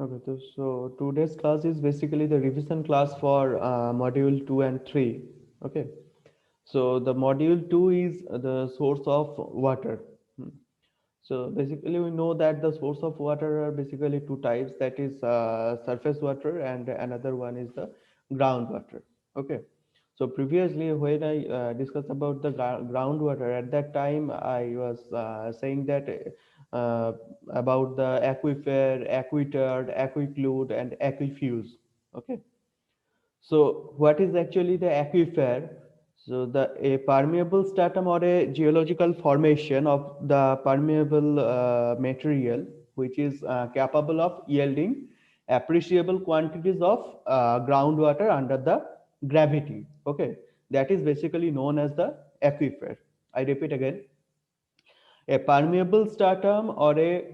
Okay, so today's class is basically the revision class for module 2 and 3. Okay, so the module 2 is the source of water. Hmm. So basically, we know that the source of water are basically two types, that is surface water and another one is the groundwater. Okay. So previously, when I discussed about the groundwater, at that time I was saying that uh, about the aquifer, aquitard, aquiclude, and aquifuse. Okay. So what is actually the aquifer? So the a permeable stratum or a geological formation of the permeable material which is capable of yielding appreciable quantities of groundwater under the gravity. Okay, that is basically known as the aquifer. I repeat again, a permeable stratum or a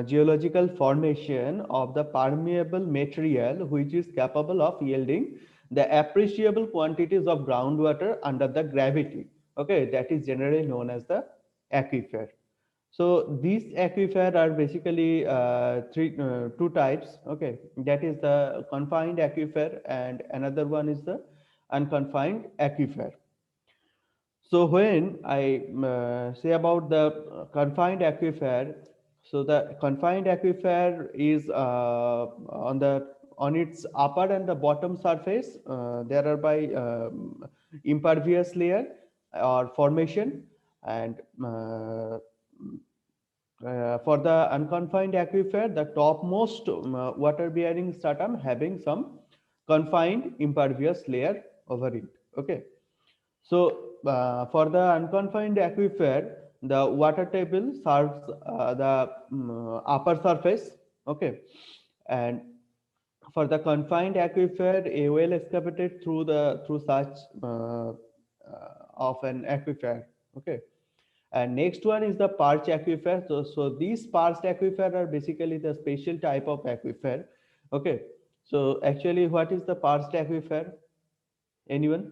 geological formation of the permeable material which is capable of yielding the appreciable quantities of groundwater under the gravity. Okay, that is generally known as the aquifer. So these aquifer are basically two types. Okay, that is the confined aquifer and another one is the unconfined aquifer. So when I say about the confined aquifer, so the confined aquifer is on its upper and the bottom surface. There are by impervious layer or formation, and for the unconfined aquifer, the topmost water-bearing stratum having some confined impervious layer over it. Okay. So, for the unconfined aquifer, the water table serves the upper surface, okay, and for the confined aquifer, a well excavated through such of an aquifer, okay. And next one is the perch aquifer. So these perched aquifer are basically the special type of aquifer, okay. So actually, what is the perched aquifer? Anyone?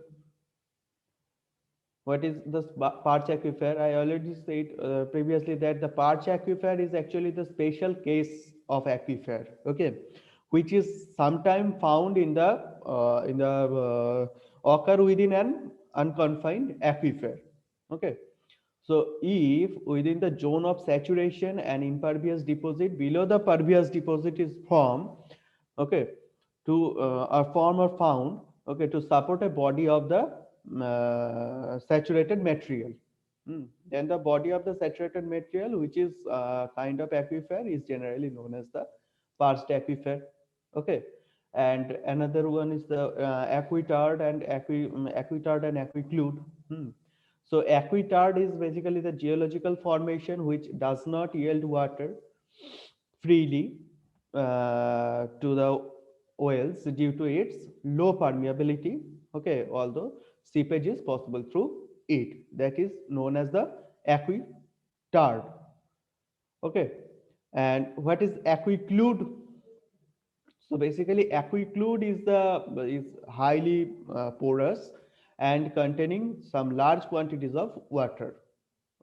What is the Parch aquifer? I already said previously that the Parch aquifer is actually the special case of aquifer, okay, which is sometime found in the occur within an unconfined aquifer, okay. So if within the zone of saturation an impervious deposit below the pervious deposit is formed, okay, to a form or found, okay, to support a body of the saturated material. Then the body of the saturated material, which is kind of aquifer, is generally known as the parsed aquifer. Okay, and another one is the aquitard and aquitard and aquiclude. So aquitard is basically the geological formation which does not yield water freely to the wells due to its low permeability. Okay, although seepage is possible through it. That is known as the aquitard. Okay, and what is aquiclude? So basically, aquiclude is highly porous and containing some large quantities of water.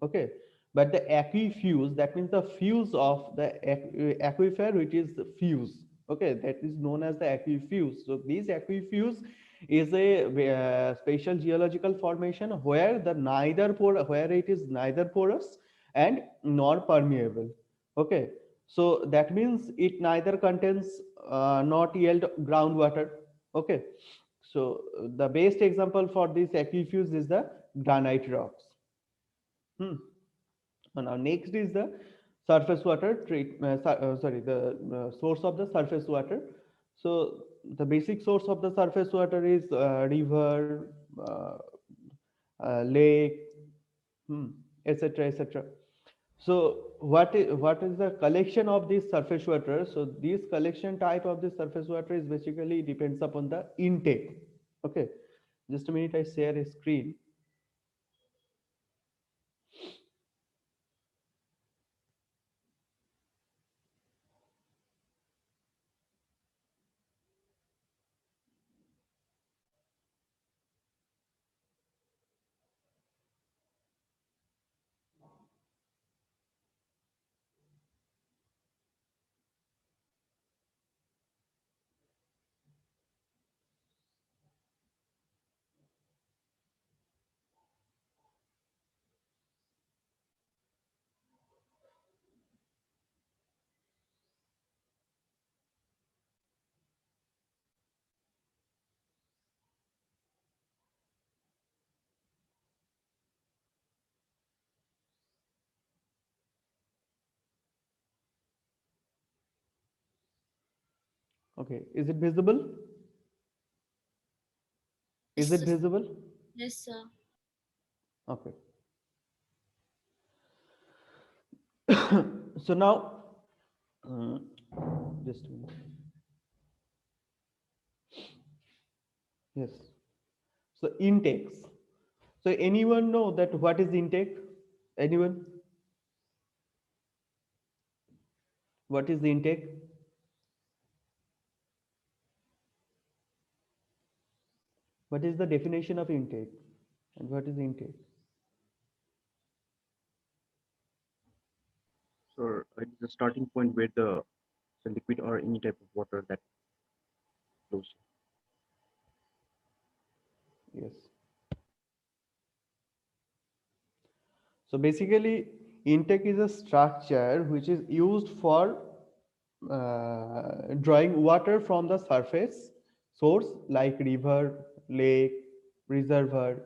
Okay, but the aquifuse, that means the fuse of the aquifer, which is the fuse. Okay, that is known as the aquifuse. So this aquifuse is a special geological formation where where it is neither porous and nor permeable. Okay, so that means it neither contains not yield groundwater. Okay, so the best example for this aquifuse is the granite rocks. Hmm. Now next is the surface water sorry, the source of the surface water. So the basic source of the surface water is river, lake, hmm, etc., etc. So what is the collection of this surface water? So this collection type of the surface water is basically depends upon the intake. Okay, just a minute, I share a screen. Okay, is it visible? Is Yes, it sir. visible? Yes, sir. Okay. So now, uh, just a minute. Yes. So intakes. So anyone know that what is intake? Anyone? What is the intake? What is the definition of intake? And what is intake? So it's the starting point where the liquid or any type of water that flows. Yes. So basically, intake is a structure which is used for drawing water from the surface source like river, lake, reservoir,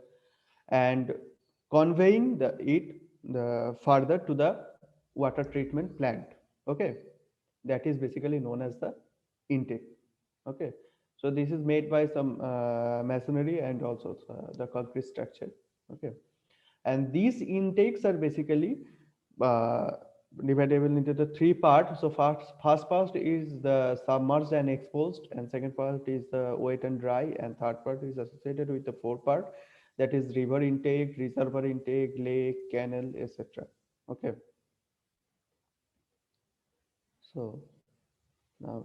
and conveying the further to the water treatment plant. Okay, that is basically known as the intake. Okay, so this is made by some masonry and also the concrete structure. Okay, and these intakes are basically uh, dividable into the three parts. So first part is the submerged and exposed, and second part is the wet and dry, and third part is associated with the fourth part, that is river intake, reservoir intake, lake, canal, etc. Okay, so now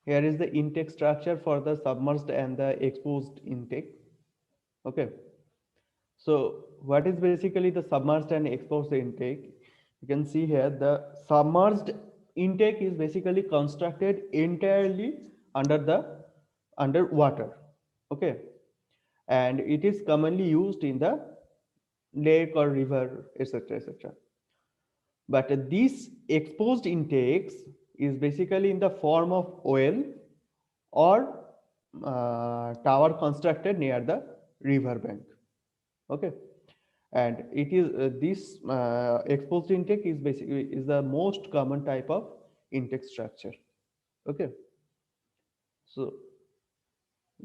here is the intake structure for the submerged and the exposed intake. Okay, so what is basically the submerged and exposed intake? You can see here the submerged intake is basically constructed entirely under the underwater. Okay, and it is commonly used in the lake or river, etc., etc. But these exposed intakes is basically in the form of well or tower constructed near the river bank. Okay, and it is this exposed intake is basically is the most common type of intake structure. Okay, so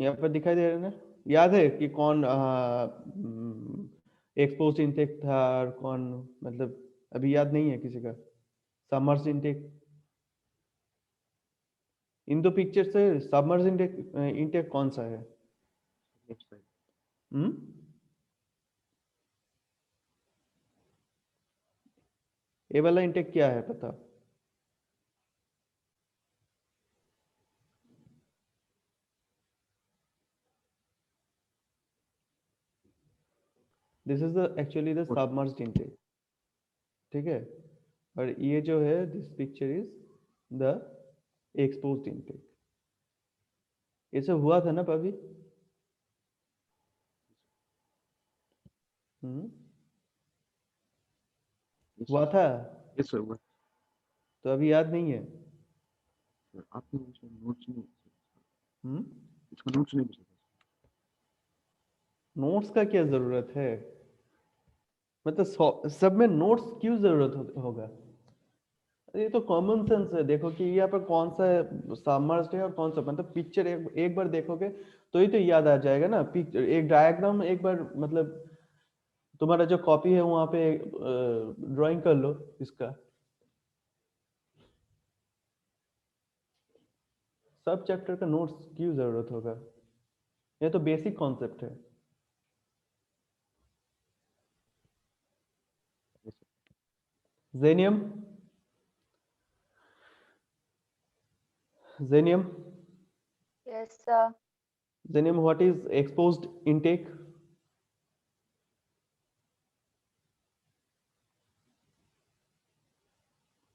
यहाँ पर दिखाई दे रहा है ना, याद है कि कौन एक्सपोज इंटेक था और कौन, मतलब अभी याद नहीं है किसी का, सबमर्ज इंटेक, इन दो पिक्चर से सबमर्ज इंटेक इंटेक कौन सा है? Left side. हम्म, ये वाला इंटेक क्या है पता? This is the actually the What? Submerged intake, ठीक है, और ये जो है this picture is the exposed intake. ऐसे हुआ था ना अभी? हम्म, Yes, हुआ sir. था, Yes, sir. What? तो अभी याद नहीं है। Sir, आपने उसमें notes नहीं, हम्म, इसका notes नहीं पूछा था। नोट्स का क्या जरूरत है? मतलब सब में नोट्स क्यों जरूरत होगा? ये तो कॉमन सेंस है, देखो कि यहाँ पर कौन सा सबमर्ज्ड है और कौन सा, मतलब पिक्चर एक बार देखोगे तो ही तो याद आ जाएगा ना। पिक्चर एक डायग्राम एक बार, मतलब तुम्हारा जो कॉपी है वहां पे ड्राइंग कर लो इसका, सब चैप्टर का नोट्स क्यों जरूरत होगा? ये तो बेसिक कॉन्सेप्ट है। Yes, sir. जेनियम, जेनियम, Yes, sir. जेनियम, what is exposed intake?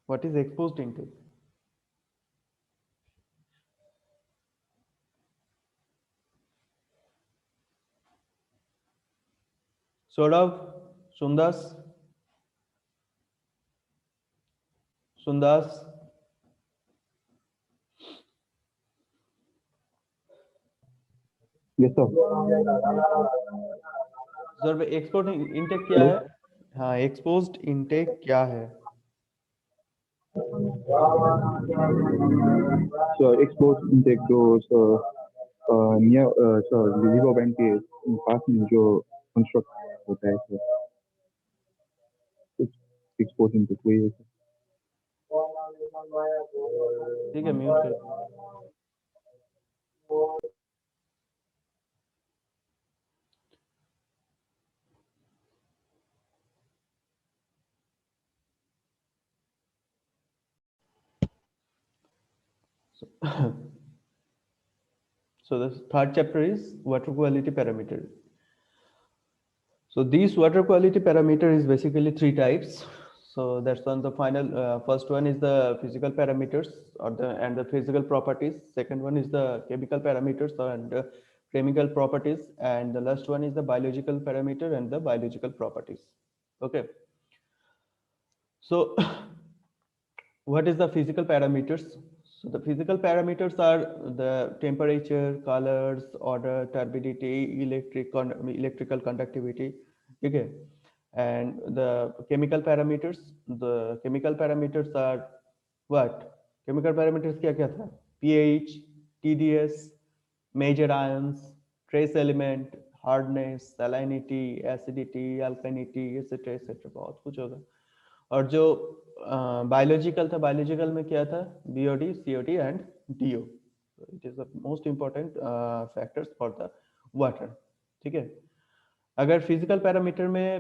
What is exposed intake? Saurabh, Sundas, Sundas, Yes, sir. Saurabh, export intake क्या Hello. है? हाँ, एक्सपोज्ड इनटेक क्या है? So export intake जो near river bank के पास में जो construct होता है सर export intake वही है सर. ठीक है, म्यूट कर दो. So the third chapter is water quality parameter. So these water quality parameter is basically three types. So that's on the final. First one is the physical parameters or the physical properties. Second one is the chemical parameters and chemical properties, and the last one is the biological parameter and the biological properties. Okay. So what is the physical parameters? So the physical parameters are the temperature, colors, odor, turbidity, electrical conductivity. Okay. And the chemical parameters, are what? Chemical parameters क्या था? pH, TDS, major ions, trace element, hardness, salinity, acidity, alkalinity, etc. etc. बहुत कुछ होगा. और जो biological था, biological में क्या था? BOD, COD and DO. It is the most important factors for the water. ठीक है. अगर फिजिकल पैरामीटर में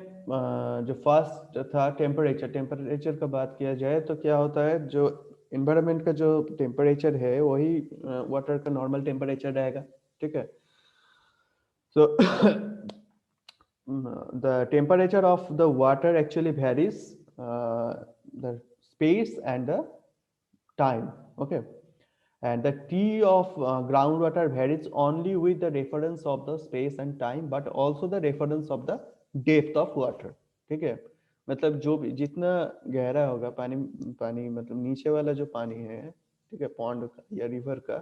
जो फर्स्ट था टेम्परेचर का बात किया जाए तो क्या होता है, जो इन्वायरमेंट का जो टेम्परेचर है वही वाटर का नॉर्मल टेम्परेचर रहेगा. ठीक है. सो the temperature of the water actually varies the space and the time. Okay. And the T of groundwater varies only with the reference of the space and time, but also the reference of the depth of water. ठीक है. मतलब जो भी जितना गहरा होगा पानी, मतलब नीचे वाला जो पानी है, ठीक है, पॉन्ड का या रिवर का,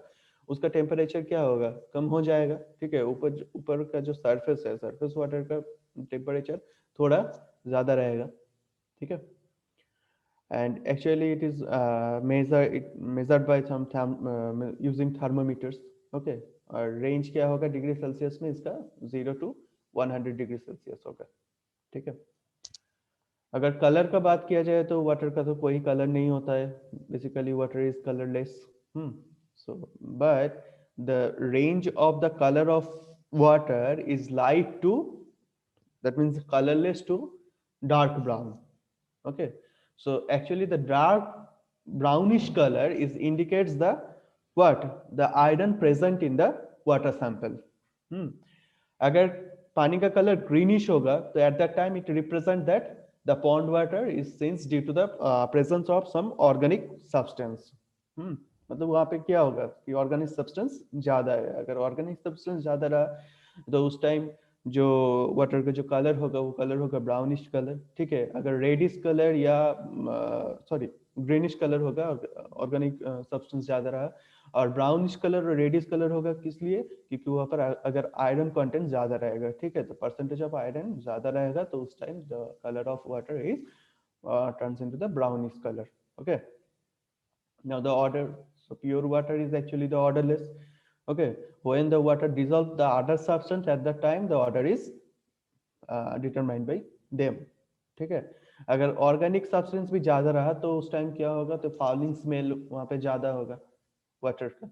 उसका टेम्परेचर क्या होगा? कम हो जाएगा. ठीक है. ऊपर का जो सरफेस है, सरफेस वाटर का टेम्परेचर थोड़ा ज्यादा रहेगा. ठीक है. And actually it is measured by some using thermometers. Okay. और रेंज क्या होगा डिग्री सेल्सियस में? इसका 0 to 100 डिग्री सेल्सियस होगा. ठीक है. अगर कलर का बात किया जाए तो वाटर का तो कोई कलर नहीं होता है. Basically water is colourless. So but the range of the color of water is light to, that means colorless to dark brown. Okay. So actually the dark brownish color is indicates the what? The iron present in the water sample. अगर पानी का colour greenish होगा तो at that time it represent that the pond water is singed due to the presence of some organic substance. मतलब वहाँ पे क्या होगा कि ऑर्गेनिक सब्सटेंस ज्यादा है. अगर ऑर्गेनिक सब्सटेंस ज्यादा रहा तो उस टाइम जो वाटर का जो कलर होगा वो कलर होगा ब्राउनिश कलर. ठीक है. अगर रेडिश कलर या ग्रीनिश कलर होगा, ऑर्गेनिक सब्सटेंस ज्यादा रहा, और ब्राउनिश कलर और रेडिश कलर होगा किस लिए? क्योंकि वहाँ पर अगर आयरन कंटेंट ज्यादा रहेगा. ठीक है. तो परसेंटेज ऑफ आयरन ज्यादा रहेगा तो उस time the colour of water is turns into the brownish colour. Okay. Now the order, so pure water is actually the orderless. Okay. When the water dissolves the other substance, at that time the order is determined by them. ठीक है. अगर organic substance भी ज्यादा रहा तो उस time क्या होगा? तो फाउलिंग स्मेल वहाँ पे ज्यादा होगा वाटर का.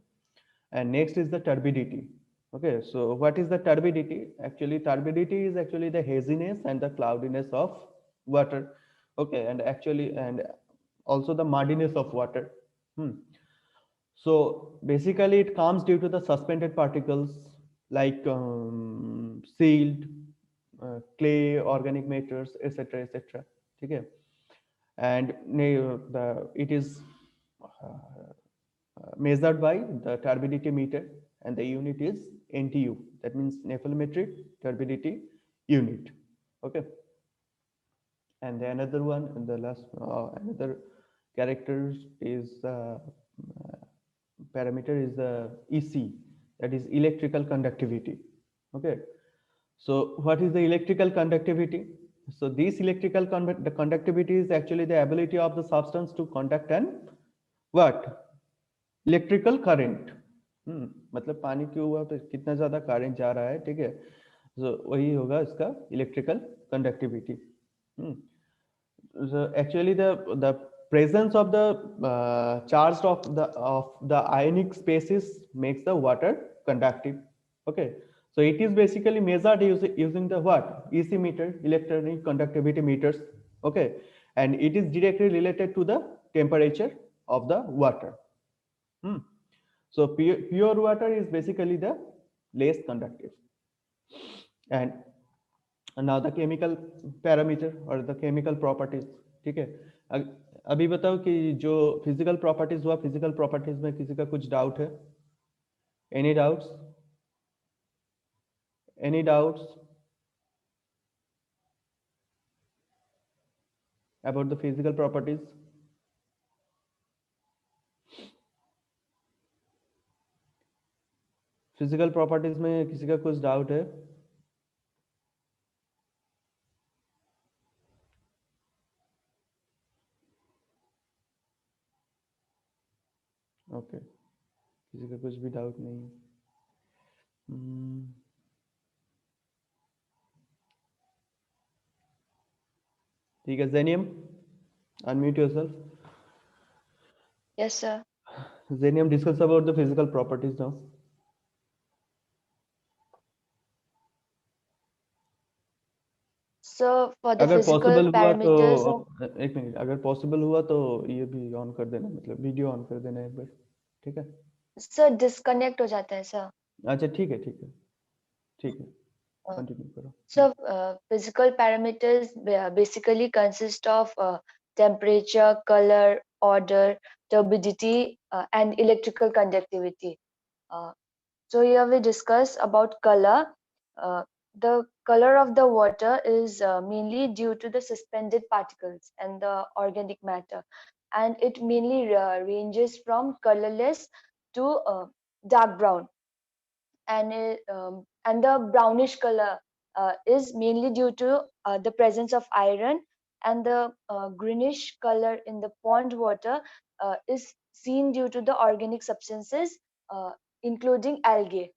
And next is the turbidity. Okay. So what is the turbidity? Actually turbidity is actually the haziness and the cloudiness of water. Okay. And also the muddiness of water. So basically it comes due to the suspended particles like sealed, clay, organic matters, etc. etc. ठीक है. And it is measured by the turbidity meter and the unit is NTU. That means nephelometric turbidity unit. Okay. And the another one, and the last another character is parameter is the EC, that is electrical conductivity. Okay. So what is the electrical conductivity? So this electrical conductivity is actually the ability of the substance to conduct an what electrical current. मतलब पानी के ऊपर पे कितना ज्यादा current जा रहा है, ठीक है, तो वही होगा इसका electrical conductivity. So actually the presence of the charge of the ionic species makes the water conductive. Okay, so it is basically measured using the what EC meter, electronic conductivity meters. Okay, and it is directly related to the temperature of the water. So pure water is basically the less conductive. And now the chemical parameter or the chemical properties, ठीक है। अभी बताओ कि जो physical properties हुआ, physical properties में किसी का कुछ डाउट है? Any doubts? Any doubts about the physical properties? Physical properties में किसी का कुछ डाउट है? ओके, किसी का कुछ भी डाउट नहीं है। ठीक है, जेनियम अनम्यूट योरसेल्फ। Yes, sir. जेनियम discuss about the physical properties now. So for the अगर physical पॉसिबल हुआ तो parameters of एक मिनट, अगर पॉसिबल हुआ तो ये भी ऑन कर देना, मतलब वीडियो ऑन कर देना एक बार, ठीक है? sir disconnect हो जाता है sir. अच्छा ठीक है, ठीक है, ठीक है, Uh, कंटिन्यू करो। So physical parameters basically consist of temperature, color, odor, turbidity, and electrical conductivity. So here we discuss about color. The color of the water is mainly due to the suspended particles and the organic matter, and it mainly ranges from colorless to dark brown, and the brownish color is mainly due to the presence of iron, and the greenish color in the pond water is seen due to the organic substances, including algae.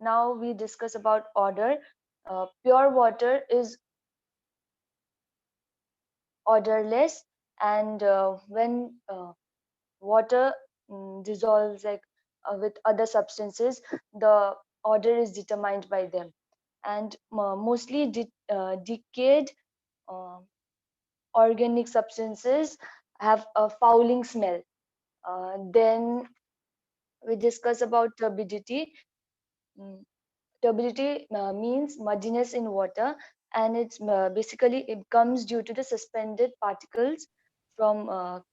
Now we discuss about odor. Pure water is odorless, and when water dissolves like with other substances, the odor is determined by them, and mostly decayed uh, organic substances have a fouling smell. Then we discuss about turbidity. Mm, Turbidity means muddiness in water, and it's basically it comes due to the suspended particles from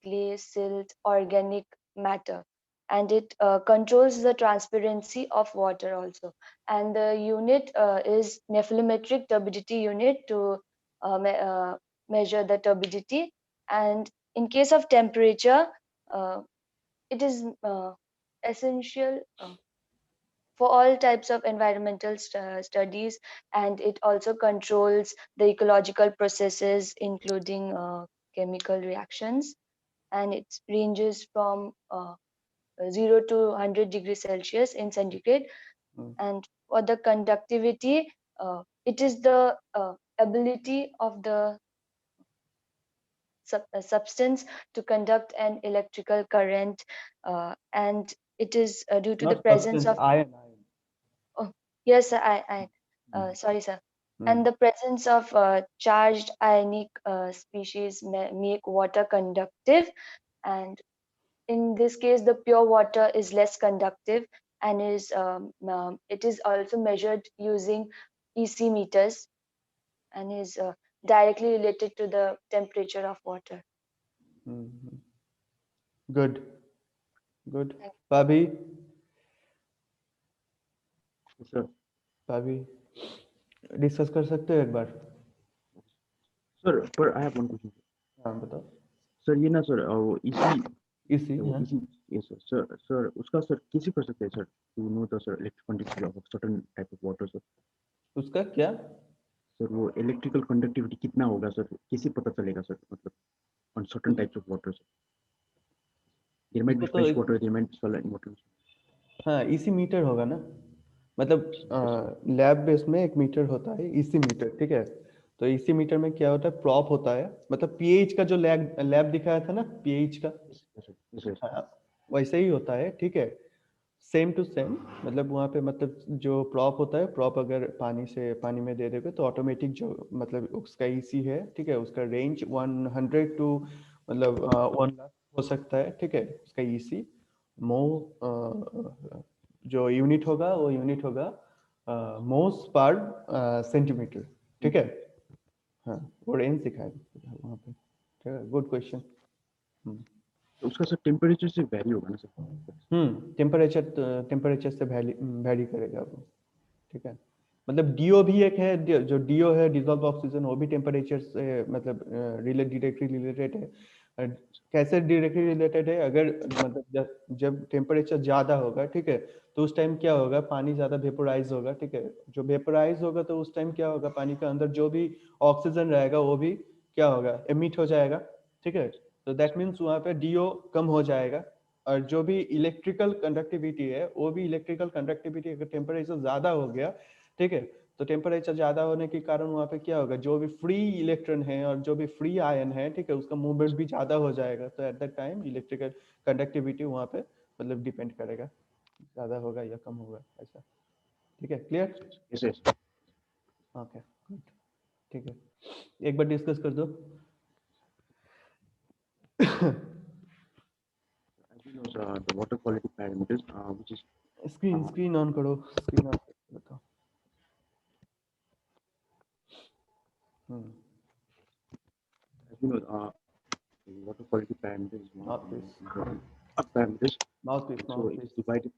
clay, silt, organic matter, and it controls the transparency of water also. And the unit is nephelometric turbidity unit to measure the turbidity. And in case of temperature, uh, it is essential for all types of environmental studies, and it also controls the ecological processes, including chemical reactions, and it ranges from 0 to 100 degrees Celsius in centigrade. And for the conductivity, it is the ability of the substance to conduct an electrical current, and it is due to the Not presence substance, of ion. Oh, yes, sir, sorry, sir. And the presence of charged ionic species make water conductive. And in this case, the pure water is less conductive, and it is also measured using EC meters, and is directly related to the temperature of water. Good good. Thank भाभी, sir भाभी discuss कर सकते हो एक बार? Sir पर I have one question. हाँ बताओ। Sir ये ना सर वो इसी हाँ। इसी यस सर सर सर उसका सर कैसे कर सकते हैं sir to know the sir electric conductivity of certain type of water sir? उसका क्या? सर वो इलेक्ट्रिकल कंडक्टिविटी कितना होगा सर, कैसे पता चलेगा सर, मतलब on certain types of water sir? There might be इसको तो fresh water, there might be saline water. हाँ इसी मीटर होगा ना, मतलब लैब बेस में एक मीटर होता है इसी मीटर, ठीक है। तो इसी मीटर में क्या होता है, प्रॉप होता है, मतलब पीएच का जो लैब लैब दिखाया था ना, पीएच का, Yes, yes, sir. Yes, yes. हाँ वैसे ही होता है, ठीक है। सेम टू सेम, मतलब वहाँ पे मतलब जो प्रॉप होता है, प्रॉप अगर पानी में दे देगे तो ऑटोमेटिक जो मतलब उसका ईसी है, ठीक है, उसका रेंज 100 टू मतलब 1 लाख हो सकता है, ठीक है, उसका ईसी मो जो यूनिट होगा वो यूनिट होगा मोस पर सेंटीमीटर, ठीक है। हाँ वो रेंज दिखाएगा वहाँ पे, ठीक है, गुड क्वेश्चन। तो उसका सर टेम्परेचर से वैरी होगा ना सर? टेम्परेचर से वैरी करेगा वो, ठीक है। मतलब डीओ भी एक है, जो डीओ है डिजॉल्व ऑक्सीजन, वो भी टेम्परेचर से मतलब डायरेक्टली रिलेटेड है। अ, कैसे डायरेक्टली रिलेटेड है, अगर मतलब जब टेम्परेचर ज़्यादा होगा, ठीक है, तो उस टाइम क्या होगा, पानी ज़्यादा वेपोराइज होगा, ठीक है। जो वेपोराइज होगा तो उस टाइम क्या होगा, पानी के अंदर जो भी ऑक्सीजन रहेगा वो भी क्या होगा, एमिट हो जाएगा, ठीक है। तो दैट मीन्स वहाँ पे डीओ कम हो जाएगा। और जो भी इलेक्ट्रिकल कंडक्टिविटी है, वो भी इलेक्ट्रिकल कंडक्टिविटी अगर टेम्परेचर ज़्यादा हो गया, ठीक है, तो टेम्परेचर ज़्यादा होने के कारण वहाँ पे क्या होगा, जो भी फ्री इलेक्ट्रॉन है और जो भी फ्री आयन है, ठीक है, उसका मूवमेंट भी ज़्यादा हो जाएगा। तो at that time electrical conductivity वहाँ पे मतलब डिपेंड करेगा, ज़्यादा होगा या कम होगा, ऐसा, ठीक है, clear. Yes, yes. Okay good, ठीक है, एक बार डिस्कस कर दो। As we know, the water quality parameters, which is screen uh, screen on करो, स्क्रीन ऑन करो, बताओ। as we know, the water quality parameter is one of mouth the piece, most important parameters. Mouthpiece, So mouth it's piece. divided,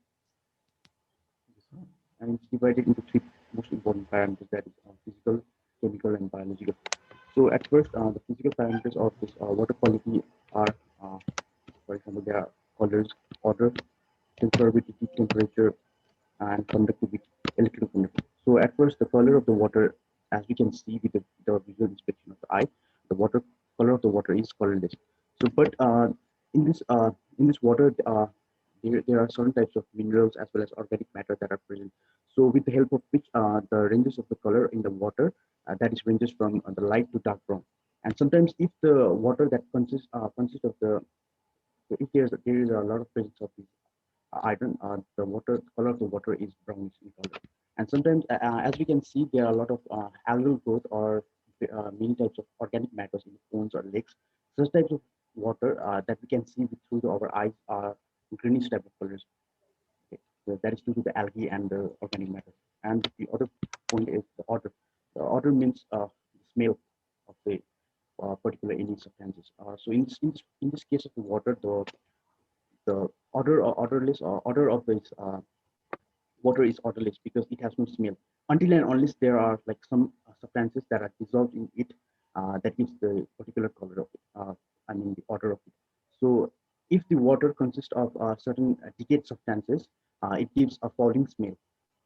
and it's divided into three most important parameters, that is physical, chemical, and biological. So at first, the physical parameters of this water quality are, uh, for example, there are colors, odor, temperability, temperature, and conductivity, electrical conductivity. So at first, the color of the water, as we can see with the visual inspection of the eye, the water color of the water is colorless. So, but in this water, there are certain types of minerals as well as organic matter that are present. So, with the help of which the ranges of the color in the water, that is ranges from the light to dark brown. And sometimes, if the water that consists of the, if there is a lot of presence of these iron, the water color of the water is brownish in color. And sometimes, as we can see, there are a lot of algal growth or many types of organic matters in ponds or lakes. Such types of water that we can see through our eyes are greenish type of colors. Okay. So that is due to the algae and the organic matter. And the other point is the odor. The odor means the smell of the particular any substances. So in this case of the water, the odor or odorless or odor of this water is odorless because it has no smell until and unless there are like some substances that are dissolved in it that gives the particular color of it. I mean the odor of it. So if the water consists of certain decayed substances, it gives a foul smell.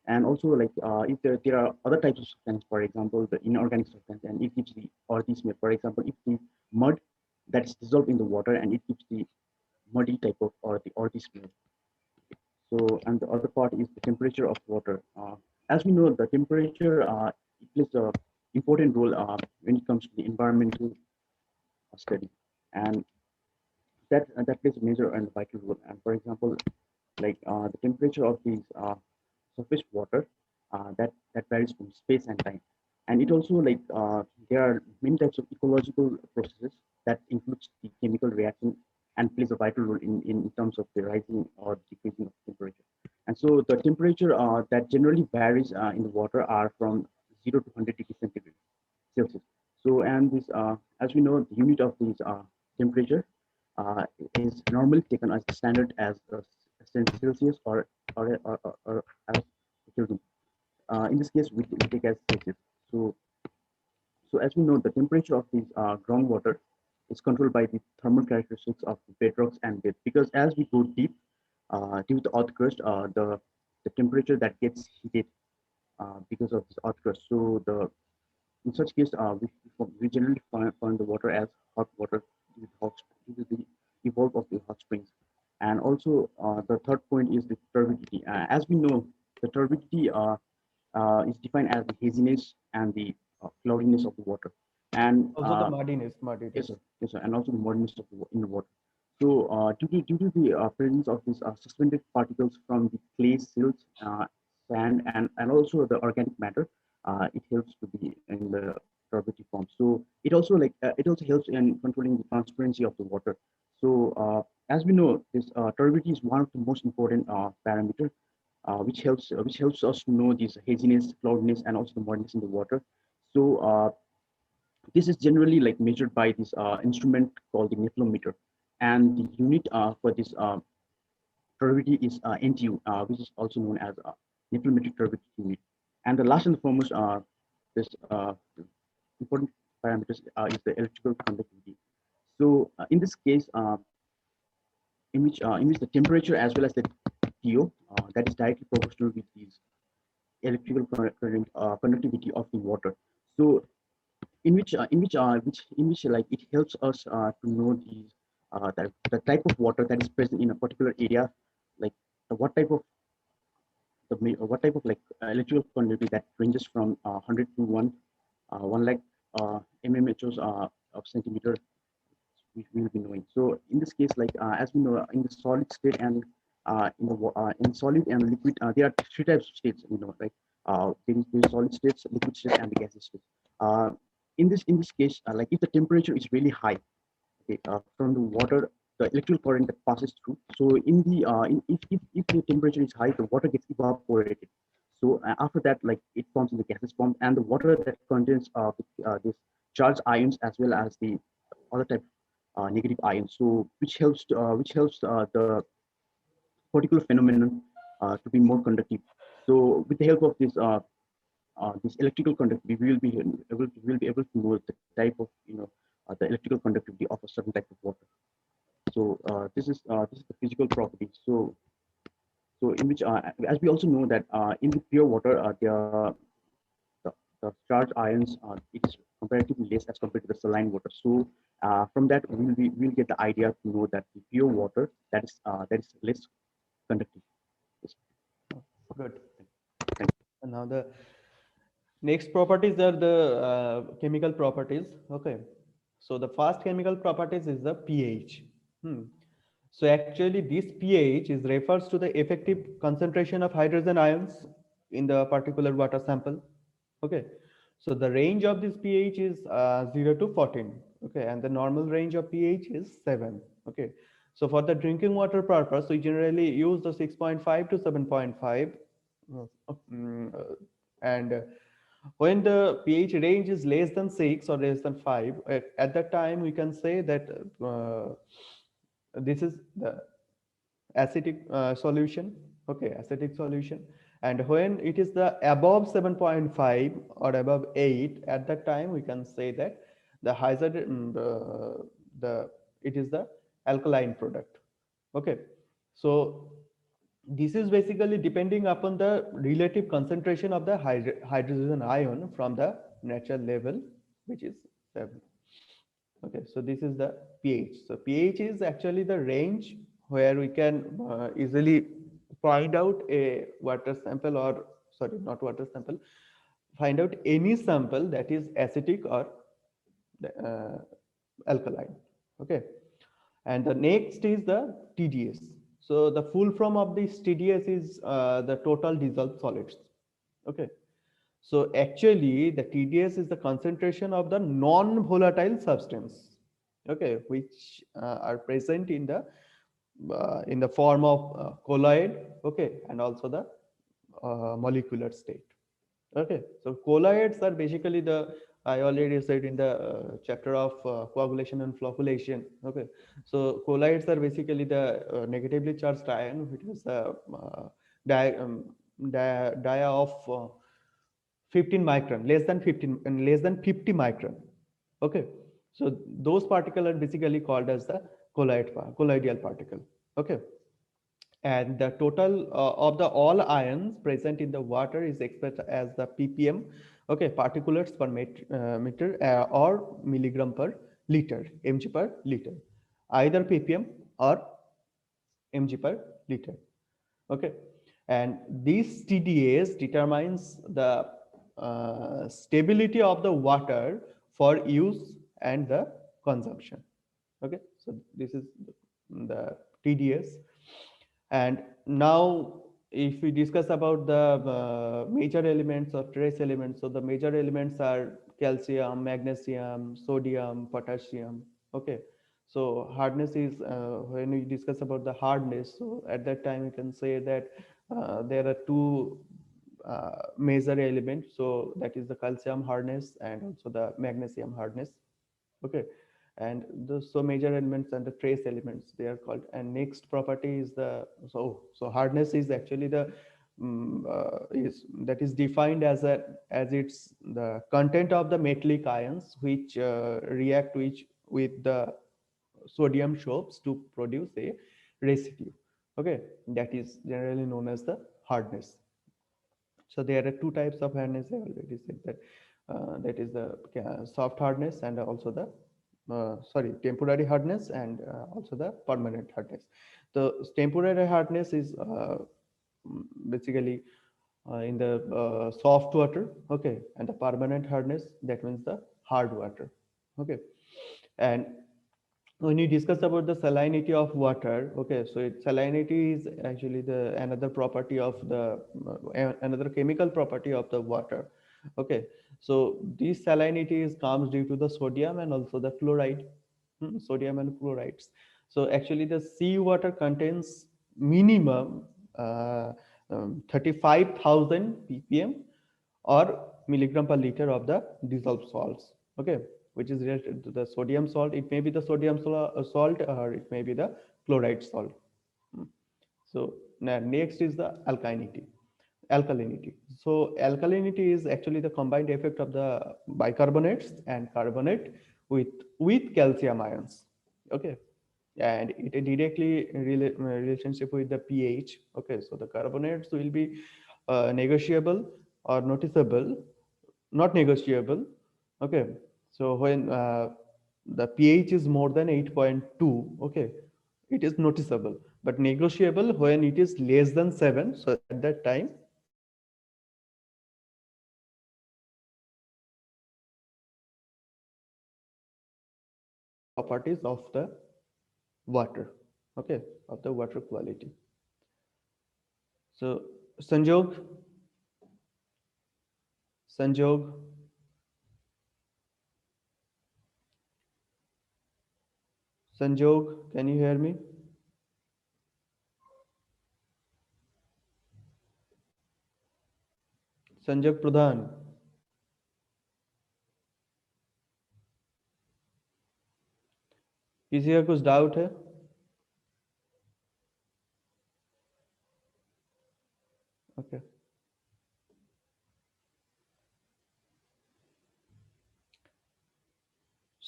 And also like if there are other types of substances, for example, the inorganic substance, and it gives the earthy smell. For example, if the mud that is dissolved in the water and it gives the muddy type of or the earthy smell. So, and the other part is the temperature of water. As we know, the temperature it plays a important role when it comes to the environmental study, and that plays a major and vital role. And for example, like the temperature of these surface water, that varies from space and time, and it also like there are many types of ecological processes that includes the chemical reaction and plays a vital role in terms of the rising or decreasing of temperature. And so the temperature that generally varies in the water are from 0 to 100 degrees centigrade Celsius. So, and this, as we know, the unit of this temperature uh, is normally taken as standard as Celsius or as Kelvin. In this case, we take as Celsius. So, so as we know, the temperature of this groundwater is controlled by the thermal characteristics of the bedrocks and depth. Because as we go deep, due to the earth crust, the temperature that gets heated because of this earth crust. So the in such case, we generally find the water as hot water due to the evolve of the hot springs. And also the third point is the turbidity. As we know, the turbidity is defined as the haziness and the cloudiness of the water. And Also the muddiness. yes, sir. Yes, sir. And also the moistness of in the water. So, due to the presence of these suspended particles from the clay silts, sand, and also the organic matter, it helps to be in the turbidity form. So, it also helps in controlling the transparency of the water. So, as we know, this turbidity is one of the most important parameter, which helps us to know this haziness, cloudiness, and also the moistness in the water. So, this is generally like measured by this instrument called the nephelometer, and the unit for this turbidity is NTU, which is also known as nephelometric turbidity unit. And the last and foremost, this important parameters is the electrical conductivity. So in this case, in which the temperature as well as the TO that is directly proportional with these electrical conductivity of the water. So in which like it helps us to know the type of water that is present in a particular area, like what type of like electrical conductivity that ranges from 100 to 1 lakh mmHs of centimeter, which we will be knowing. So in this case, like as we know, in the solid state and in solid and liquid, there are three types of states. Like there is solid states, liquid states, and the gaseous states. Uh, in this case, like if the temperature is really high, okay, from the water, the electrical current that passes through. So if the temperature is high, the water gets evaporated. So after that, like it forms in the gaseous form, and the water that contains this charged ions as well as the other type negative ions. So which helps the particular phenomenon to be more conductive. So with the help of this electrical conductivity, we will be able to know the type of the electrical conductivity of a certain type of water. So this is the physical property. So in which as we also know that in the pure water, the, the charged ions it is comparatively less as compared to the saline water. So from that we'll get the idea to know that the pure water that is less conductive. Yes. Good. Thank And now the next properties are the chemical properties. Okay. So the first chemical properties is the pH. So actually this pH is refers to the effective concentration of hydrogen ions in the particular water sample. Okay. So the range of this pH is 0 to 14. Okay. And the normal range of pH is 7. Okay. So for the drinking water purpose, we generally use the 6.5 to 7.5. And when the pH range is less than 6 or less than 5, at that time we can say that this is the acidic solution. Okay, acidic solution. And when it is the above 7.5 or above 8, at that time we can say that the hazard the it is the alkaline product. Okay, so this is basically depending upon the relative concentration of the hydrogen ion from the natural level, which is 7. Okay, so this is the pH. So pH is actually the range where we can easily find out a water sample, or sorry, not water sample, find out any sample that is acidic or uh, alkaline. Okay, and the next is the TDS. So the full form of this TDS is the total dissolved solids. Okay, so actually the TDS is the concentration of the non-volatile substance, okay, which are present in the form of colloid, okay, and also the molecular state. Okay, so colloids are basically the, I already said in the chapter of coagulation and flocculation. Okay, so colloids are basically the negatively charged ion, which is dia of 15 micron, less than 15 and less than 50 micron. Okay, so those particles are basically called as the colloidal particle. Okay, and the total of the all ions present in the water is expressed as the ppm, okay, particulates per meter or milligram per liter, mg per liter, either ppm or mg per liter. Okay, and this TDS determines the stability of the water for use and the consumption. Okay, so this is the TDS. And now if we discuss about the major elements or trace elements, so the major elements are calcium, magnesium, sodium, potassium. Okay, so hardness is when we discuss about the hardness, so at that time we can say that there are two major elements, so that is the calcium hardness and also the magnesium hardness. Okay, and the so major elements and the trace elements they are called. And next property is the so hardness is actually the is that is defined as a as it's the content of the metallic ions which react with the sodium soaps to produce a residue. Okay, that is generally known as the hardness. So there are two types of hardness. I already said that that is the soft hardness and also the sorry, temporary hardness and also the permanent hardness. The temporary hardness is basically in the soft water. Okay, and the permanent hardness, that means the hard water. Okay, and when you discuss about the salinity of water, okay, so salinity is actually the another property of the another chemical property of the water. Okay, so this salinity is comes due to the sodium and also the chloride. Sodium and chlorides. So actually the seawater contains minimum 35,000 ppm or milligram per liter of the dissolved salts. Okay, which is related to the sodium salt. It may be the sodium salt or it may be the chloride salt. So now next is the alkalinity. Alkalinity. So alkalinity is actually the combined effect of the bicarbonates and carbonate with calcium ions. Okay, and it directly relationship with the pH. Okay, so the carbonates will be negotiable or noticeable, not negotiable. Okay, so when the pH is more than 8.2, okay, it is noticeable, but negotiable when it is less than 7. So at that time properties of the water. Okay, of the water quality. So Sanjog, Sanjog, Sanjog, can you hear me? Sanjog Pradhan, किसी का कुछ doubt है? Okay.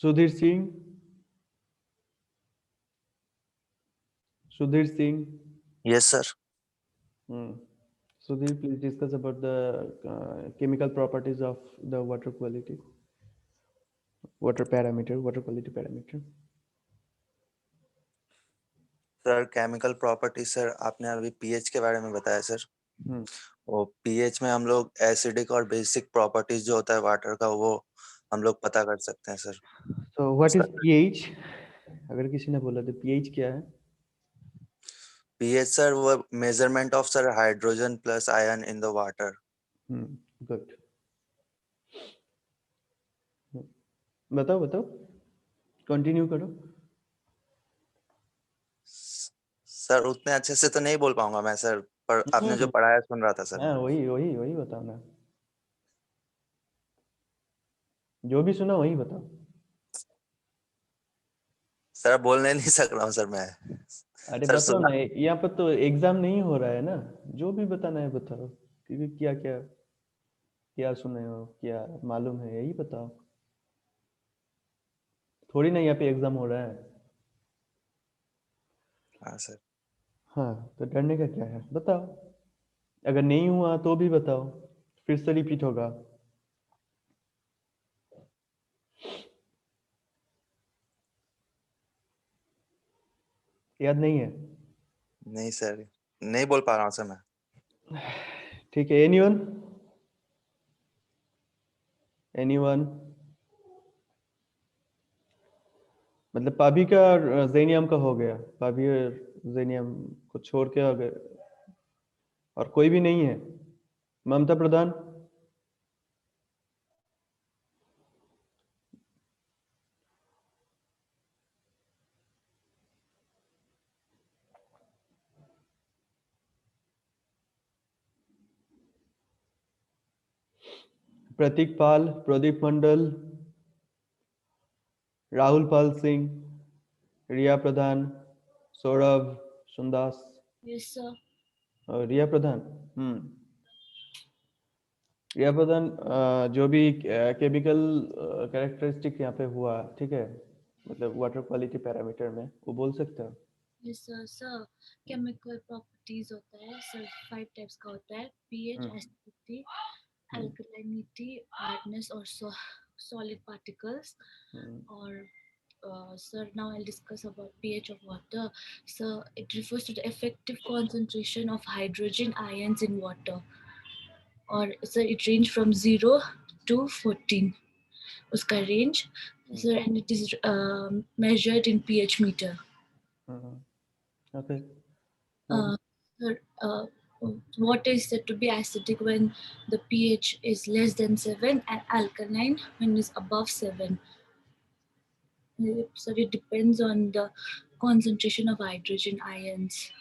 Sudhir Singh, Sudhir Singh. Yes, sir. Hmm. Sudhir, please discuss about the chemical properties of the water quality, water parameter, water quality parameter. Sir chemical property sir आपने अभी pH के बारे में बताया सर। Hmm. वो pH में हम लोग एसिडिक और बेसिक प्रॉपर्टीज जो होता है वाटर का वो हम लोग पता कर सकते हैं sir. So what is sir pH? अगर किसी ने बोला तो pH क्या है? पीएच सर वो measurement of sir hydrogen plus ion in the water. Good. बताओ बताओ, कंटिन्यू करो। सर उतने अच्छे से तो नहीं बोल पाऊंगा मैं सर, पर आपने जो पढ़ाया सुन रहा था सर हाँ, मैं। वही बताओ ना, जो भी सुना वही बताओ। सर बोलने नहीं सक रहा हूँ सर मैं। अरे सर बताओ सुना ना, यहाँ पर तो एग्जाम नहीं हो रहा है ना, जो भी बताना है बताओ, क्योंकि क्या क्या क्या सुने हो, क्या मालूम है, यही बताओ। थोड़ी ना यहाँ पे एग्जाम हो रहा है। हाँ सर। हाँ, तो डरने का क्या है, बताओ। अगर नहीं हुआ तो भी बताओ, फिर से रिपीट होगा। याद नहीं है? नहीं सर, नहीं बोल पा रहा हूँ सर मैं। ठीक है, एनीवन एनीवन मतलब पाभी का और जेनियम का हो गया, पाभी और जेनियम को छोड़ के अगर और कोई भी नहीं है। ममता प्रधान, प्रतीक पाल, प्रदीप मंडल, राहुल पाल सिंह, रिया प्रधान, सौरभ सुंदास Yes, sir. और रिया प्रधान। रिया प्रधान, जो भी केमिकल कैरेक्टरिस्टिक यहाँ पे हुआ, ठीक है, मतलब वाटर क्वालिटी पैरामीटर में, वो बोल सकते हो? Yes, sir. Sir, chemical properties होता है sir, 5 types का होता है: pH, acidity, alkalinity, hardness और solid particles. Or sir, now I'll discuss about pH of water. Sir, it refers to the effective concentration of hydrogen ions in water. Or sir, it range from 0 to 14. उसका range, sir, and it is measured in pH meter. Okay. Sir, water is said to be acidic when the pH is less than 7 and alkaline when it's above 7. So it depends on the concentration of hydrogen ions.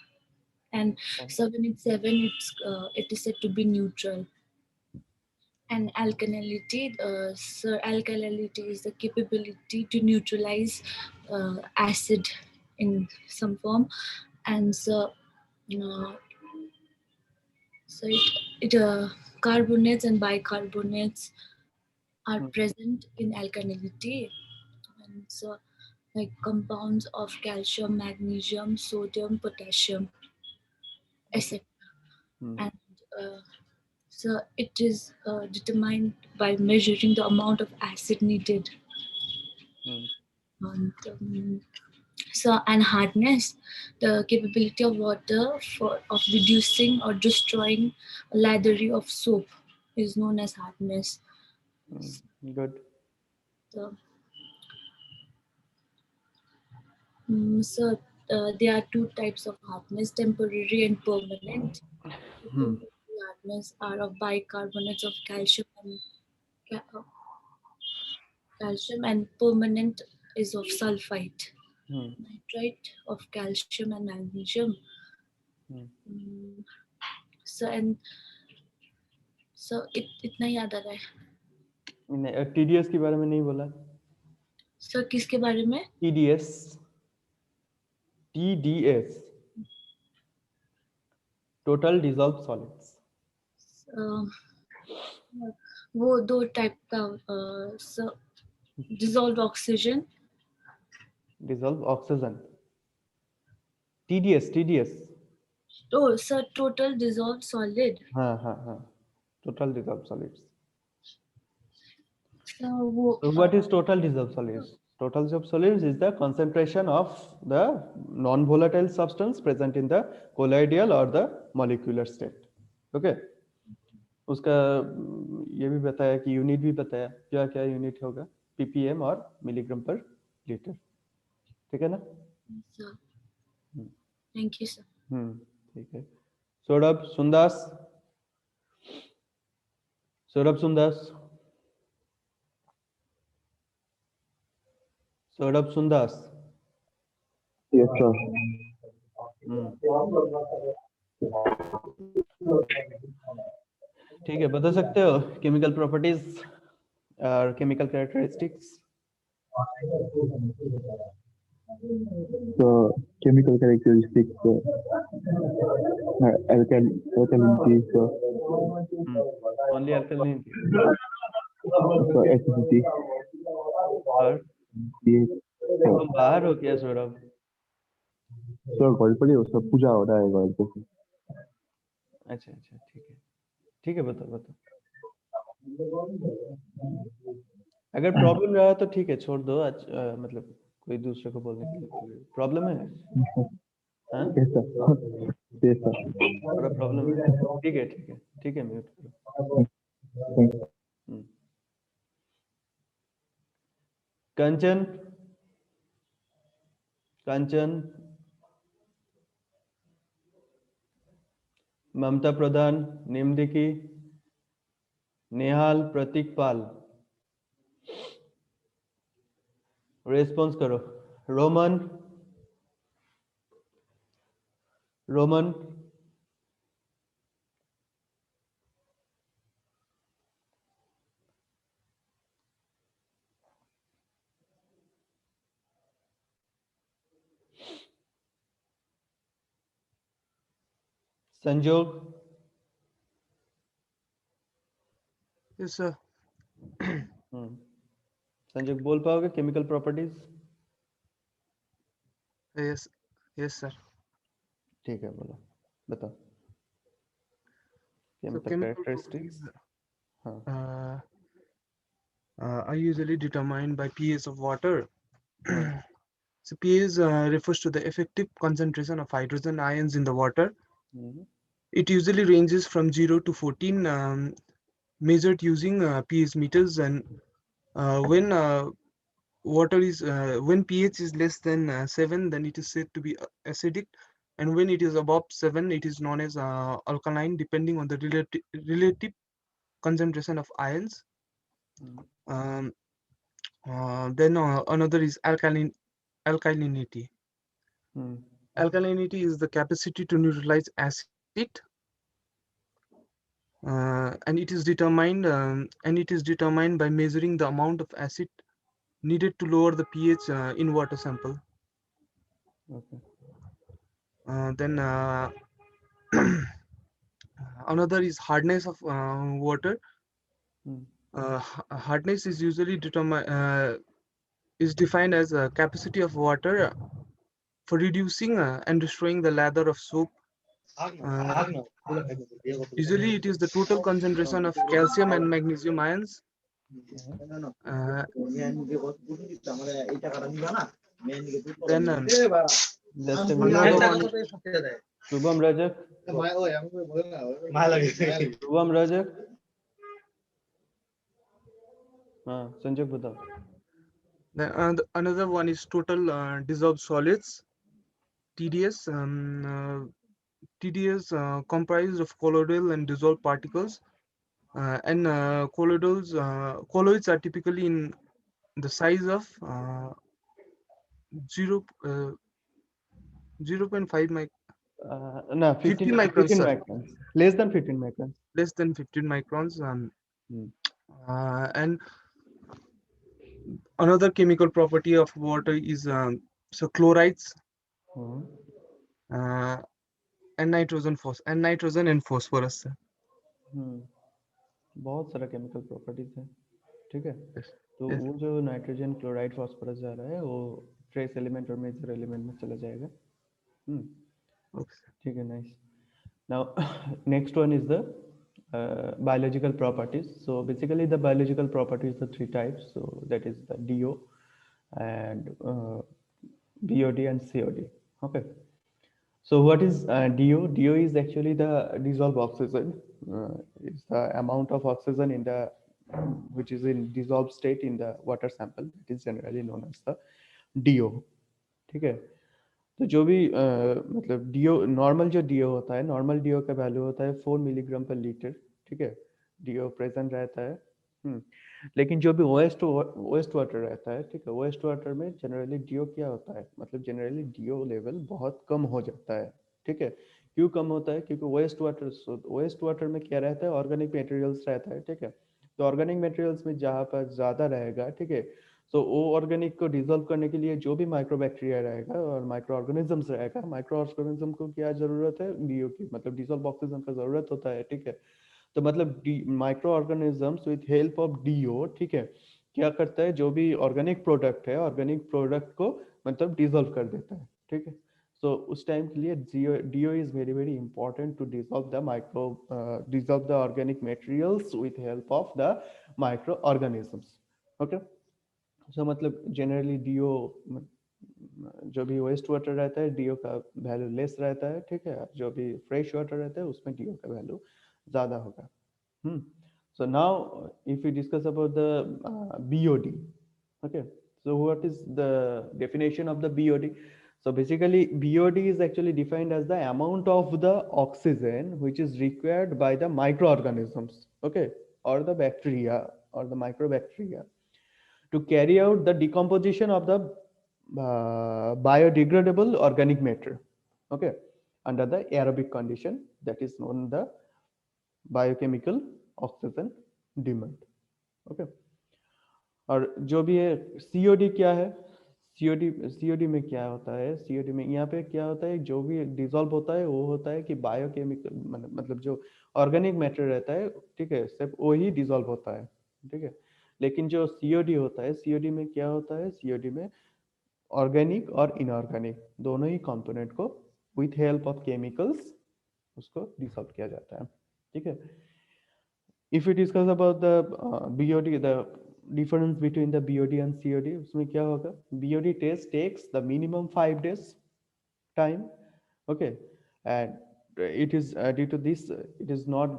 And so when it's 7, it is said to be neutral. And alkalinity, so alkalinity is the capability to neutralize acid in some form. And so carbonates and bicarbonates are present in alkalinity. And so like compounds of calcium, magnesium, sodium, potassium, etc. And so it is determined by measuring the amount of acid needed. And, and hardness, the capability of water of reducing or destroying a lathery of soap is known as hardness. Good. So there are 2 types of hardness: temporary and permanent. Temporary hardness are of bicarbonates of calcium and permanent is of sulfite, nitrite of calcium and magnesium. So इतना याद आ रहा है। TDS के बारे में नहीं बोला? Sir किसके बारे में? TDS total dissolve solids. वो 2 टाइप का dissolved oxygen, dissolve oxygen, TDS oh sir, total dissolved solid. हाँ total dissolved solids. So what is total dissolved solids? Total dissolved solids is the concentration of the non-volatile substance present in the colloidal or the molecular state. Okay. उसका ये भी बताया कि unit भी बताया, क्या क्या यूनिट होगा, ppm और मिलीग्राम पर लीटर, ठीक है ना? sir, thank you sir. ठीक है। सौरभ सुंदास, सौरभ सुंदास, सौरभ सुंदास। Yes, sir. ठीक है, बता सकते हो केमिकल प्रॉपर्टीज और chemical characteristics? So chemical characteristics, alkalinity, only alkalinity, so acidity, और pH. तुम बाहर हो क्या सौरभ? So घर पर ही हो, सब पूजा हो रहा है घर पे। अच्छा ठीक है, बताओ। अगर प्रॉब्लम रहा तो ठीक है, छोड़ दो आज, मतलब कोई दूसरे को बोलने के लिए प्रॉब्लम है? हाँ Yes, sir. Yes, sir. थोड़ा प्रॉब्लम है, ठीक है म्यूट करो। Thank you. हम्म। कंचन कंचन, ममता प्रधान, निम्दिकी, नेहाल, प्रतीक पाल, रेस्पॉन्स करो। Roman Roman, Sanjog, Yes, sir. Sanjog बोल पाओगे chemical properties? Yes, yes, sir. ठीक है, बोलो, बताओ So chemical chemical characteristics. properties हाँ are usually determined by pH of water. हाँ So pH refers to the effective concentration of hydrogen ions in the water. Hmm, It usually ranges from 0 to 14, measured using pH meters. And when when pH is less than 7, then it is said to be acidic, and when it is above 7, it is known as alkaline, depending on the relative concentration of ions. Hmm, Um, then another is alkalinity. Hmm, Alkalinity is the capacity to neutralize acid, and it is determined by measuring the amount of acid needed to lower the pH in water sample. okay, Then another is hardness of water. Hmm, Hardness is usually defined as a capacity of water for reducing and destroying the lather of soap. Uh, Usually, it is the total concentration of calcium and magnesium ions. Uh, then just a another minute. one. Shubham Rajak, Shubham Rajak, हाँ संजोग बताओ। Another one is total dissolved solids, TDS. TDS comprised of colloidal and dissolved particles, and colloids are typically in the size of 0 0.5 ना 15 15 microns, sir. microns, less than 15 microns। Less than 15 microns. And another chemical property of water is so chlorides, and nitrogen and phosphorus, sir. बहुत सारा chemical properties है, ठीक है। Yes. तो Yes. वो जो nitrogen, chloride, phosphorus जा रहा है वो ट्रेस एलिमेंट और मेजर एलिमेंट में चला जाएगा। Okay. ठीक है, nice. Now next one is the biological properties. So basically the biological properties are three types. So that is the DO and BOD and COD. Okay. So what is DO? DO is actually the dissolved oxygen. It's the amount of oxygen in the which is in dissolved state in the water sample. It is generally known as the DO. ठीक है। तो जो भी मतलब do, normal जो do होता है, normal do का वैल्यू होता है 4 मिलीग्राम पर लीटर, ठीक है। डीओ प्रेजेंट रहता है। लेकिन जो भी वेस्ट वाटर रहता है, ठीक है, वेस्ट वाटर में जनरली डीओ क्या होता है, मतलब जनरली डीओ लेवल बहुत कम हो जाता है, ठीक है। क्यों कम होता है? क्योंकि वेस्ट वाटर में क्या रहता है, ऑर्गेनिक मटेरियल्स रहता है, ठीक है। तो ऑर्गेनिक मटेरियल्स में जहाँ पर ज़्यादा रहेगा, ठीक है, तो वो ऑर्गेनिक को डिजोल्व करने के लिए जो भी माइक्रोबैक्टीरिया रहेगा और माइक्रो ऑर्गेनिजम्स रहेगा, माइक्रो ऑर्गेनिज्म को क्या जरूरत है, डीओ की, मतलब डिजोल्व ऑक्सीजन का जरूरत होता है, ठीक है। तो मतलब microorganisms with help of DO, ठीक है, क्या करता है, जो भी ऑर्गेनिक प्रोडक्ट है, ऑर्गेनिक प्रोडक्ट को मतलब डिजोल्व कर देता है, ठीक है। सो उस टाइम के लिए DO is very very important to dissolve the organic materials with help of the micro organisms. Okay. So मतलब जनरली डीओ जो भी वेस्ट वाटर रहता है डीओ का वैल्यू लेस रहता है, ठीक है। जो भी फ्रेश वाटर रहता है उसमें डीओ का वैल्यू ज़्यादा होगा। So now if we discuss about the BOD, okay. So what is the definition of the BOD? So basically BOD is actually defined as the amount of the oxygen which is required by the microorganisms, okay, or the bacteria or the microbacteria to carry out the decomposition of the biodegradable organic matter, okay, under the aerobic condition that is known the biochemical oxygen demand, okay. और जो भी है COD क्या है, COD में क्या होता है, सीओडी में यहाँ पे क्या होता है, जो भी डिसॉल्व होता है वो होता है कि बायोकेमिकल मतलब जो ऑर्गेनिक मैटर रहता है, ठीक है, सिर्फ वही डिसॉल्व होता है, ठीक है। लेकिन जो सीओडी होता है, सीओडी में क्या होता है, सीओडी में ऑर्गेनिक और इनऑर्गेनिक दोनों ही कंपोनेंट को विथ हेल्प ऑफ केमिकल्स उसको डिसॉल्व किया जाता है, ठीक है। If we discuss about the BOD, the difference between the BOD and COD, उसमें क्या होगा, BOD test takes the minimum 5 days time, okay, and it is due to this it is not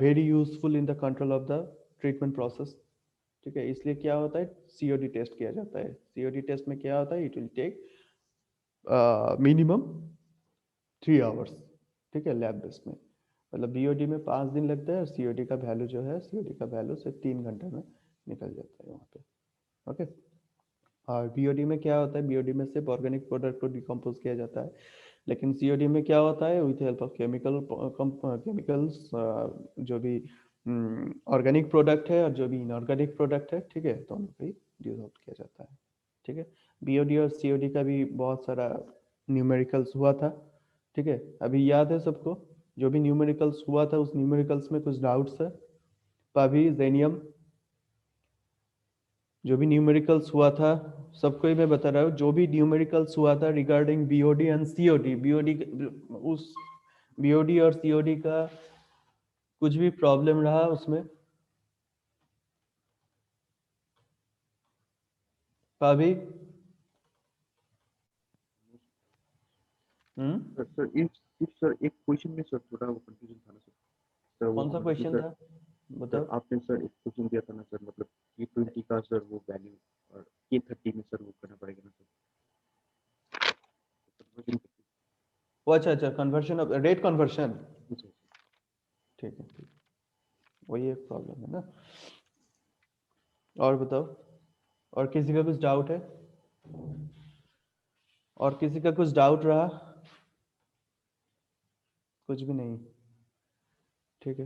very useful in the control of the treatment process, ठीक है। इसलिए क्या होता है, COD test किया जाता है। COD टेस्ट में क्या होता है, it will take minimum 3 hours, ठीक है, लैब बेस्ड में। मतलब बीओडी में 5 दिन लगता है और सीओडी का वैल्यू जो है, सीओडी का वैल्यू सिर्फ 3 घंटे में निकल जाता है वहाँ पे, ओके। और बीओडी में क्या होता है, बीओडी में सिर्फ ऑर्गेनिक प्रोडक्ट को डिकम्पोज किया जाता है, लेकिन सीओडी में क्या होता है, विथ हेल्प ऑफ केमिकल्स जो भी ऑर्गेनिक प्रोडक्ट है और जो भी इनऑर्गेनिक प्रोडक्ट है, ठीक है, दोनों को ही डिजोल्व किया जाता है, ठीक है। बीओडी और सीओडी का भी बहुत सारा न्यूमेरिकल्स हुआ था, ठीक है, अभी याद है सबको। जो भी न्यूमेरिकल्स हुआ था उस न्यूमेरिकल्स में कुछ डाउट्स है, पाभी, जेनियम, जो भी न्यूमेरिकल्स हुआ था सबको ही मैं बता रहा हूँ। जो भी न्यूमेरिकल्स हुआ था regarding BOD and COD, BOD उस बीओडी और सीओडी का कुछ भी प्रॉब्लम रहा उसमें, पाभी? सर इफ सर एक क्वेश्चन में सर थोड़ा वो कंफ्यूजन था ना सर। सर वो कौन सा क्वेश्चन था, सर बताओ। आपने सर एक क्वेश्चन दिया था ना सर, मतलब K20 का सर वो वैल्यू और K30 में सर वो करना पड़ेगा ना सर, कन्वर्जन। वो अच्छा, कन्वर्शन ऑफ रेट कन्वर्शन, ठीक है, ठीक, वही एक प्रॉब्लम है ना। और बताओ, और किसी का कुछ डाउट है, और किसी का कुछ डाउट रहा? कुछ भी नहीं, ठीक है।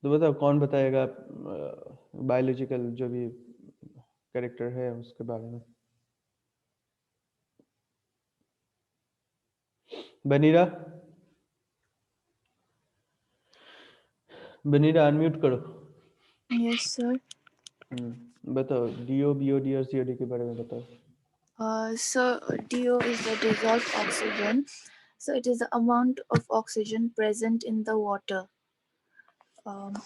तो बताओ कौन बताएगा बायोलॉजिकल जो भी कैरेक्टर है उसके बारे में। बनीरा, बनीरा अनम्यूट करो। Yes, sir. बताओ डीओ, बीओडी और सीओडी के बारे में बताओ। So DO is the dissolved oxygen. So it is the amount of oxygen present in the water. Um,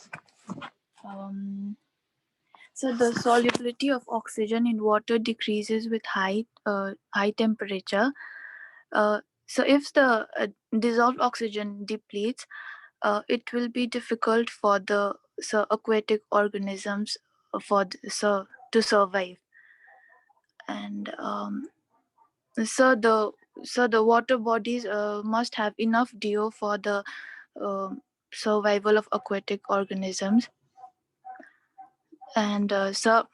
so the solubility of oxygen in water decreases with high temperature. So if the dissolved oxygen depletes, it will be difficult for the aquatic organisms to survive. And so the water bodies must have enough DO for the survival of aquatic organisms. And so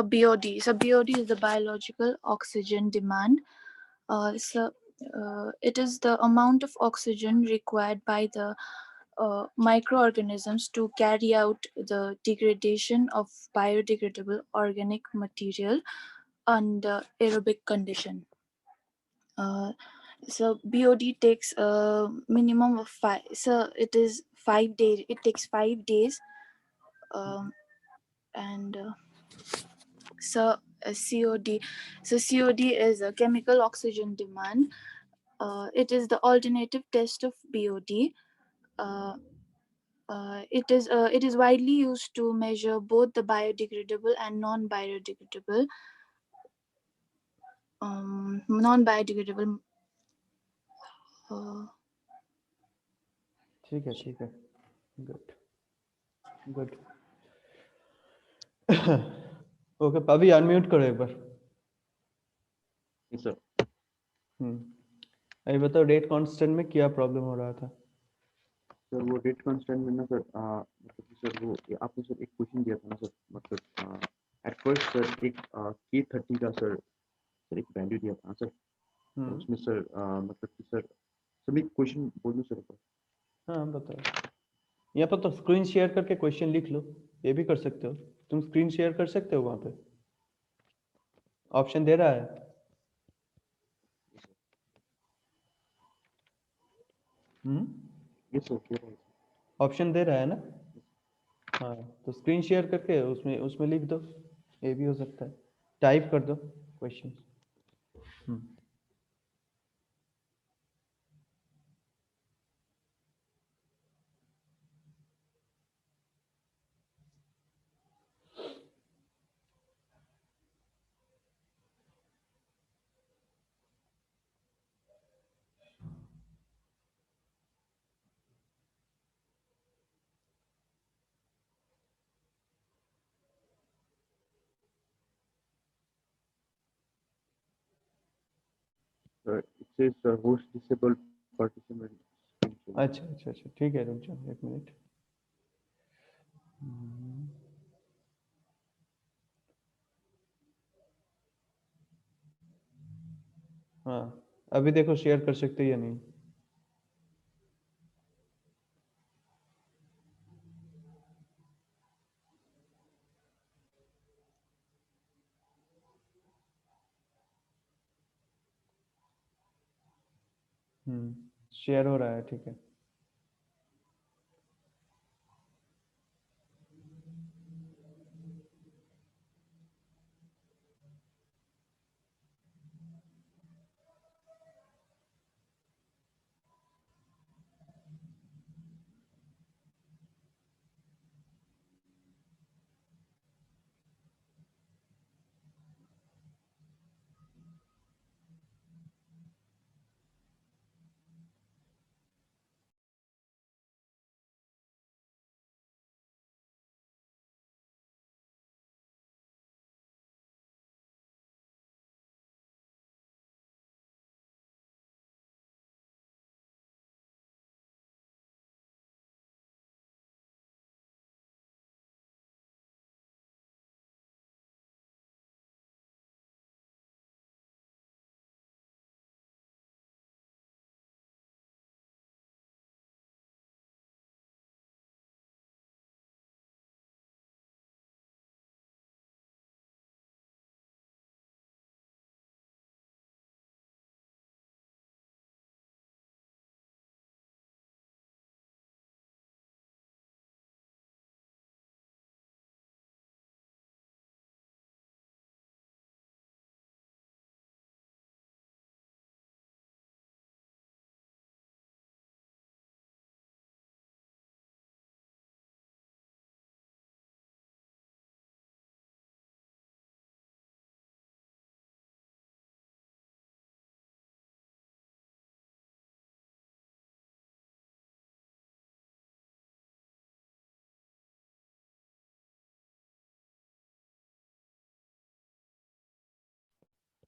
BOD is the biological oxygen demand. It is the amount of oxygen required by the microorganisms to carry out the degradation of biodegradable organic material under aerobic condition. So BOD takes a minimum of 5. So it is 5 days. It takes 5 days. And COD. So COD is a chemical oxygen demand. It is the alternative test of BOD. It is widely used to measure both the biodegradable and non-biodegradable non-biodegradable. ठीक है, good good. Okay, अभी unmute करो एक बार। Yes, sir. अभी बताओ rate constant में क्या problem हो रहा था? सर वो रेट कांस्टेंट में ना सर मतलब कि सर वो आपने सर एक क्वेश्चन दिया था ना सर, मतलब एट फर्स्ट सर एक K30 का सर एक वैल्यू दिया था ना सर, तो उसमें सर मतलब कि सर सभी क्वेश्चन बोल दूं सर? हाँ बताओ। यहाँ पर तो स्क्रीन शेयर करके क्वेश्चन लिख लो, ये भी कर सकते हो। तुम स्क्रीन शेयर कर सकते हो, वहाँ पे ऑप्शन दे रहा है। यस सर, ऑप्शन दे रहा है ना? हाँ, तो स्क्रीन शेयर करके उसमें उसमें लिख दो, ये भी हो सकता है। टाइप कर दो question. sir, it says host disabled participant. अच्छा, ठीक है, रुक जाओ एक मिनट। हाँ, अभी देखो शेयर कर सकते हैं या नहीं। शेयर हो रहा है, ठीक है।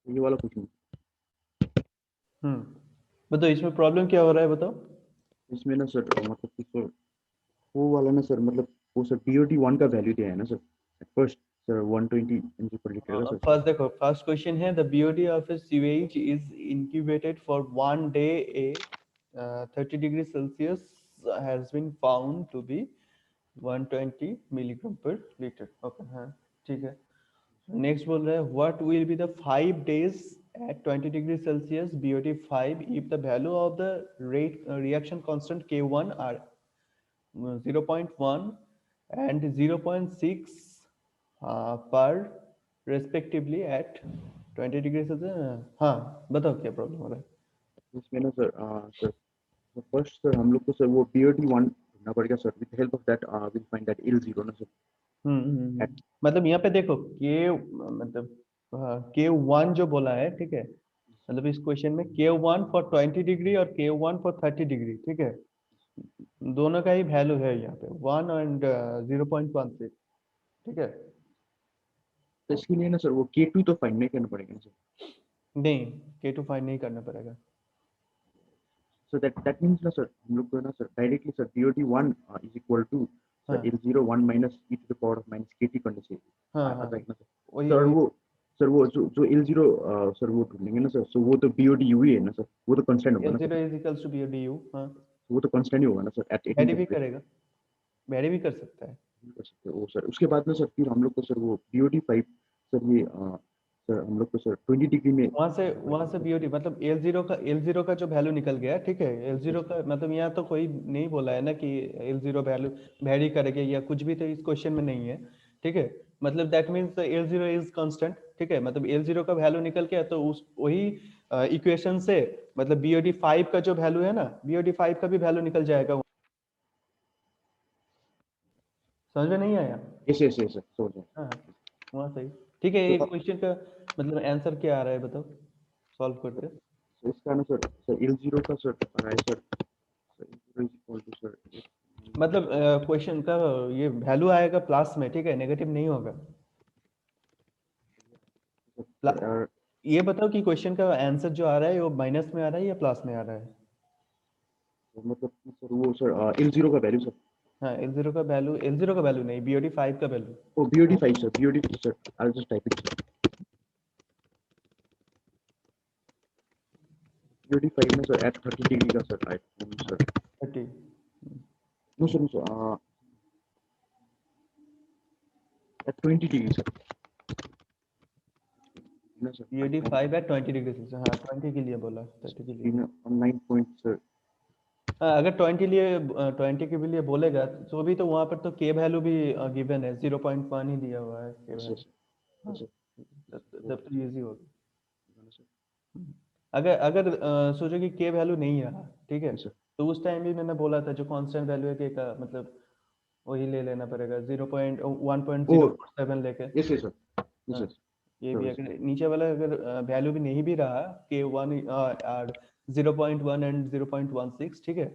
ये वाला क्वेश्चन बताओ इसमें प्रॉब्लम क्या हो रहा है, बताओ। इसमें ना सर मतलब कि सर वो वाला ना सर, मतलब वो सर BOD1 का वैल्यू दिया है ना sir at first sir 120 mg per liter का सर। फर्स्ट देखो, फर्स्ट क्वेश्चन है the BOD of a sewage is incubated for 1 day a 30 degree Celsius has been found to be 120 milligram per liter। Okay, हाँ ठीक है। Next बोल रहा है what will be the 5 days at 20 degree Celsius BOD 5 if the value of the rate reaction constant K1 are 0.1 and 0.6 per respectively at 20 degree Celsius। हाँ बताओ क्या problem हो रहा है। इसमें ना सर सर फर्स्ट सर हम लोग को सर वो BOD1 ढूंढना पड़ेगा sir, with help of that will find that L0 ना सर। मतलब यहाँ पे देखो ये मतलब K1 जो बोला है, ठीक है, मतलब इस क्वेश्चन में K1 फॉर 20 डिग्री और K1 फॉर 30 डिग्री, ठीक है, दोनों का ही वैल्यू है यहाँ पे 1 एंड 0.16, ठीक है। तो इसके लिए ना सर वो K2 तो फाइंड नहीं करना पड़ेगा ना सर। नहीं, K2 फाइंड नहीं करना पड़ेगा। So that means ना सर हम लोग को ना sir directly sir BOD1 is equal to sir हाँ L0 1 minus e to the power of minus KT करने से हाँ आता हाँ, है ना सर। वही सर वही। वो जो L0 सर वो ढूंढेंगे ना सर, so वो तो BODU ही है ना सर, वो तो कांस्टेंट होगा ना L0 sir, is equals to BODU, हाँ, वो तो कांस्टेंट ही होगा ना सर एट 18 वेरी भी टेम्परेचर करेगा, वेरी भी कर सकता है। कर सकते हो वो सर। उसके बाद में सर फिर हम लोग को सर वो BOD5 सर ये सर हम लोग को सर 20 डिग्री में वहां से बीओडी मतलब एल जीरो का जो वैल्यू निकल गया, ठीक है, एल जीरो का मतलब यहाँ तो कोई नहीं बोला है ना कि एल जीरो वैल्यू वेरी करेगा या कुछ भी, तो इस क्वेश्चन में नहीं है, ठीक है, मतलब that means L zero is constant, ठीक है, मतलब एल जीरो का वैल्यू निकल गया तो उस वही इक्वेशन से मतलब बीओडी 5 का जो वैल्यू है ना, बीओडी 5 का भी वैल्यू निकल जाएगा। समझ में नहीं आया? ऐसे ऐसे ऐसे समझ गए। हाँ, वहाँ सही, ठीक है। तो ये क्वेश्चन का मतलब आंसर क्या आ रहा है बताओ, सॉल्व करते हैं। सर इसका ना सर L0 का सर आ रहा है sir L0 is equal to sir मतलब क्वेश्चन का ये वैल्यू आएगा प्लस में, ठीक है, नेगेटिव नहीं होगा। और ये बताओ कि क्वेश्चन का आंसर जो आ रहा है वो माइनस में आ रहा है या प्लस में आ रहा है? मतलब सर वो सर L0 का वैल्यू सर, हाँ, एल जीरो का वैल्यू नहीं, बीओडी 5 का value. Oh BOD5 sir, BOD sir, I'll just type it sir, BOD5 में सर at 30 डिग्री का sir sir 30, no sir at 20 degree sir ना sir BOD 5 है 20 degree Celsius, हाँ 20 के लिए बोला, 30 के लिए। इन 9 पॉइंट सर हाँ, अगर 20 के लिए बोलेगा तो भी तो वहाँ पर तो के वैल्यू भी गिवन है, 0.1 ही दिया हुआ है के सर वैल्यू। हाँ, सर तब तो इजी होगा। सर अगर अगर सोचो कि के वैल्यू नहीं रहा, ठीक है, सर तो उस टाइम भी मैंने बोला था जो कांस्टेंट वैल्यू है के का मतलब वही ले लेना पड़ेगा, 1.047 लेके। यस यस सर हाँ, यस ये भी सर अगर नीचे वाला अगर वैल्यू भी नहीं भी रहा के 1 और 0.1 एंड 0.16, ठीक है,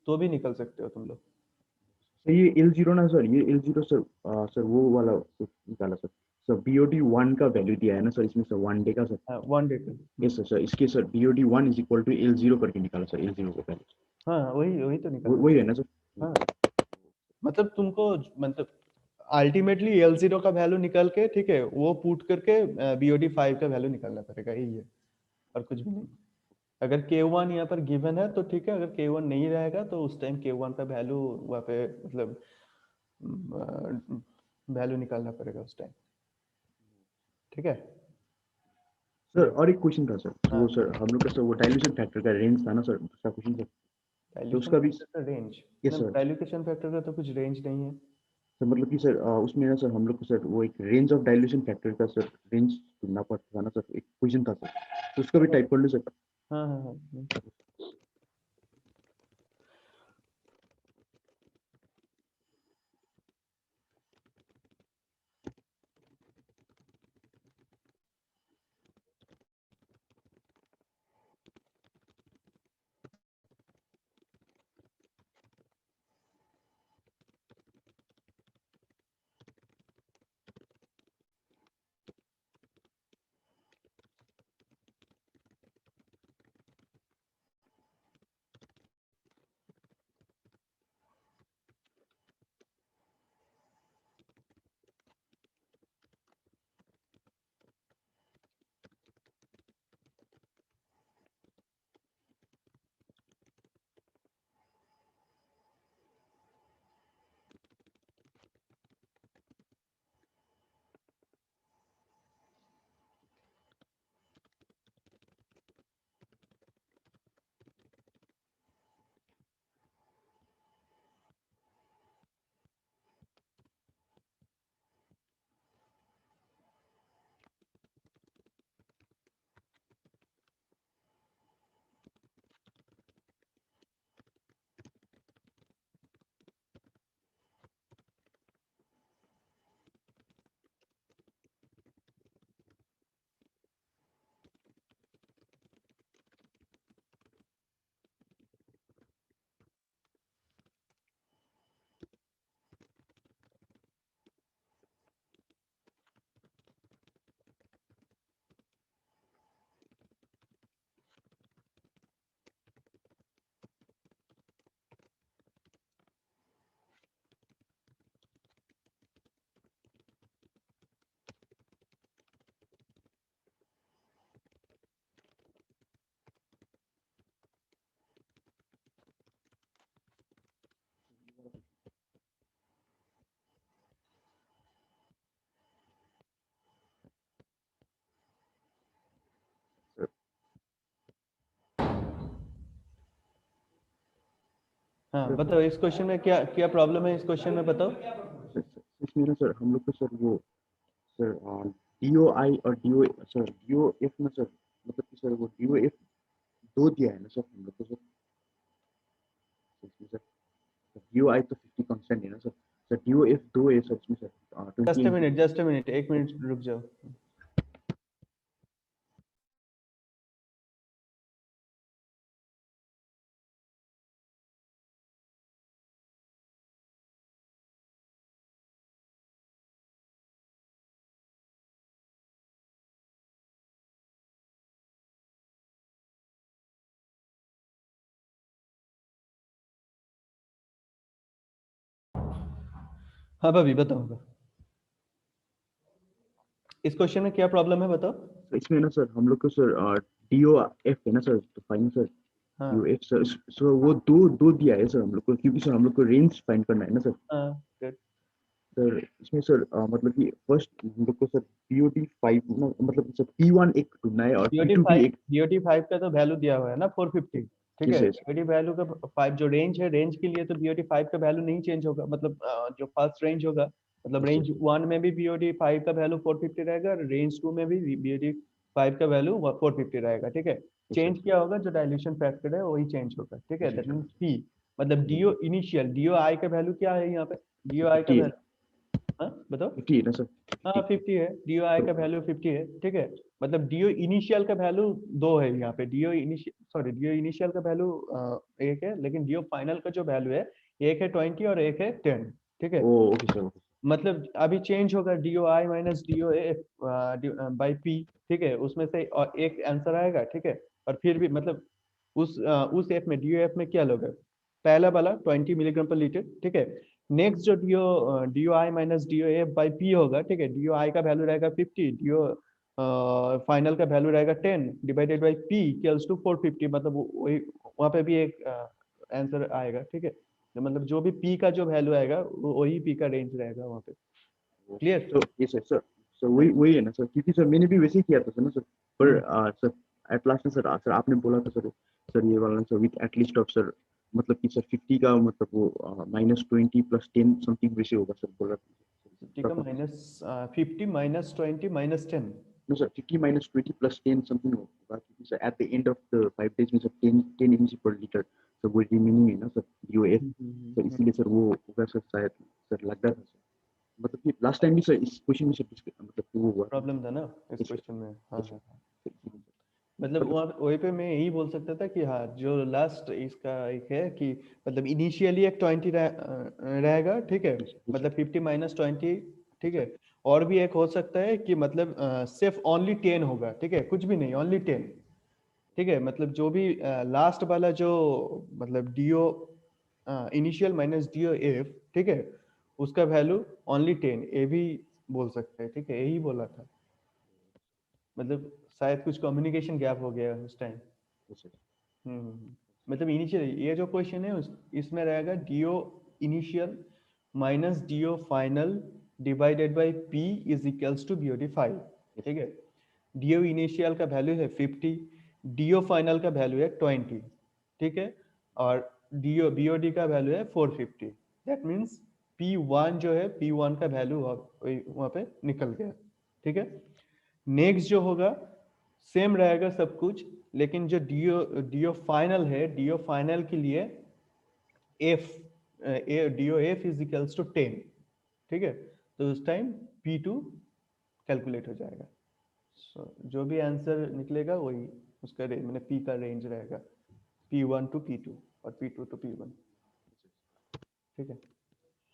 तो भी निकल सकते हो तुम लोग। सर ये L0 ना सर, ये L0 सर सर वो वाला निकाला सर, सर BOD1 का वैल्यू दिया है ना सर इसमें सर 1 डे का सर, हाँ, 1 डे का। यस सर इसके sir BOD1 is equal to L0 करके निकाला सर L0 का वैल्यू, हाँ, वही वही तो निकलना। वही है ना सर। हाँ, मतलब तुमको मतलब अल्टीमेटली एल जीरो का वैल्यू निकल के, ठीक है, वो पुट करके बीओडी 5 का वैल्यू निकालना पड़ेगा, यही है, और कुछ भी नहीं। अगर K1 यहाँ पर गिवन है तो ठीक है, अगर K1 नहीं रहेगा तो उस टाइम K1 का वैल्यू वहाँ पे मतलब वैल्यू निकालना पड़ेगा उस टाइम, ठीक है। सर और एक क्वेश्चन था सर, हाँ, वो सर हम लोग का सर वो डाइल्यूशन फैक्टर का रेंज था ना सर, दूसरा क्वेश्चन सर, तो डाइल्यूशन उसका भी फैक्टर का रेंज, यस ना सर, डाइल्यूशन फैक्टर का तो कुछ रेंज नहीं है। सर मतलब कि सर उसमें ना सर हम लोग को सर वो एक रेंज ऑफ डाइल्यूशन फैक्टर का सर रेंज ढूंढना पड़ता था ना सर, एक क्वेश्चन था सर, तो उसका भी टाइप कर लो सर। हाँ हाँ हाँ। हाँ बताओ इस क्वेश्चन में क्या क्या प्रॉब्लम है, इस क्वेश्चन में बताओ। इसमें ना सर हम लोग को सर वो सर DOI और DO सर DOF में सर मतलब कि सर वो DOF 2 दिया है ना सर हम लोग को सर। इसमें सर DOI तो 50 कांस्टेंट है ना सर। सर DOF 2 है सर इसमें सर 20 जस्ट अ मिनट, एक मिनट रुक जाओ। हाँ भाभी बताओ, इस क्वेश्चन में क्या प्रॉब्लम है बताओ। तो इसमें ना सर हम लोग को सर DOF है ना सर तो फाइन सर हाँ DOF सर सर वो दो दो दिया है सर हम लोग को क्योंकि सर हम लोग को रेंज फाइंड करना है ना सर। हाँ good। सर इसमें सर मतलब कि फर्स्ट हम लोग को सर POD 5 मतलब कि सर P1 एक ढूंढना है और P2 भी एक। BOT 5 का तो वैल्यू दिया हुआ है ना 450, ठीक जी है। सर। BOT वैल्यू का 5 जो रेंज है, रेंज के लिए तो BOT 5 का वैल्यू नहीं चेंज होगा, मतलब जो फर्स्ट रेंज होगा, मतलब जी रेंज 1 में भी BOT 5 का वैल्यू 450 रहेगा, रेंज 2 में भी BOT 5 का वैल्यू 450 रहेगा, ठीक है। चेंज क्या होगा, जो डाइल्यूशन फैक्टर है वही चेंज होगा, ठीक है। दैट मींस P मतलब DO इनिशियल, DOI का वैल्यू क्या है यहाँ पे, DOI का 50 है वैल्यू, हाँ बताओ। 50 है ना सर। हाँ 50 है, DOI का वैल्यू 50 है, ठीक है। मतलब DO इनिशियल का वैल्यू 2 है यहाँ पे, DO इनिशियल का वैल्यू 1 है, लेकिन DO फाइनल का जो वैल्यू है एक है 20 और एक है 10, ठीक है। ओ ओके सर ओके। मतलब अभी चेंज होगा DOI minus DOF by P, ठीक है। उसमें से एक आंसर आएगा, ठीक है। और फिर भी मतलब उस एफ में DOF में क्या लोगे, पहला वाला 20 मिलीग्राम पर लीटर, ठीक है। नेक्स्ट जो DOI minus DOF by P होगा, ठीक है। DOI का वैल्यू रहेगा 50, DO फाइनल का वैल्यू रहेगा 10 divided by P equals to 450, मतलब वही वहाँ पे भी एक आंसर आएगा, ठीक है। तो मतलब जो भी P का जो वैल्यू आएगा वही P का रेंज रहेगा वहाँ पे। क्लियर? तो ये सर सर सर वही वही है ना सर क्योंकि सर मैंने भी वैसे ही किया था सर ना सर पर सर एट लास्ट में सर सर आपने बोला था सर सर ये वाला sir with at least of sir मतलब कि सर 50 का मतलब वो -20 + 10 समथिंग वैसे होगा सर बोला था। 50 का -50 -20 -10, नो सर 50 -20 + 10 समथिंग होगा क्योंकि sir at the end of the 5 days में सर 10 mg पर लीटर सर वो रिमेनिंग है ना सर DOF सर इसीलिए सर वो होगा सर शायद सर लग रहा था सर मतलब कि लास्ट टाइम भी सर इस क्वेश्चन में सर मतलब वो हुआ था प्रॉब्लम था ना इस Yes, sir. क्वेश्चन में। हाँ Yes, sir. हाँ, मतलब वहीं पे मैं यही बोल सकता था कि हाँ जो लास्ट इसका एक है कि मतलब इनिशियली एक 20 रहेगा, ठीक है। Yes, sir. मतलब 50 -20, ठीक है। और भी एक हो सकता है कि मतलब सिर्फ ओनली 10 होगा, ठीक है, कुछ भी नहीं, ओनली 10, ठीक है। मतलब जो भी लास्ट वाला जो मतलब DO इनिशियल माइनस DOF, ठीक है, उसका वैल्यू ओनली 10, ये भी बोल सकते हैं, ठीक है। यही बोला था, मतलब शायद कुछ कम्युनिकेशन गैप हो गया उस टाइम। Yes, sir. मतलब इनिशियल ये जो क्वेश्चन है इसमें रहेगा DO initial minus DO final divided by P is equals to BOT 5, ठीक है। DO इनिशियल का वैल्यू है 50, DO फाइनल का वैल्यू है 20, ठीक है। और BOD का वैल्यू है 450। दैट मीन्स P1 जो है, P1 का वैल्यू वहाँ पे निकल गया, ठीक है। नेक्स्ट जो होगा सेम रहेगा सब कुछ, लेकिन जो DO फाइनल है, DO फाइनल के लिए F DOF is equals to 10, ठीक है। तो उस टाइम P2 कैलकुलेट हो जाएगा। जो भी आंसर निकलेगा वही उसका रेंज, मैंने P का रेंज रहेगा, P1 टू P2 और P2 टू P1, ठीक है।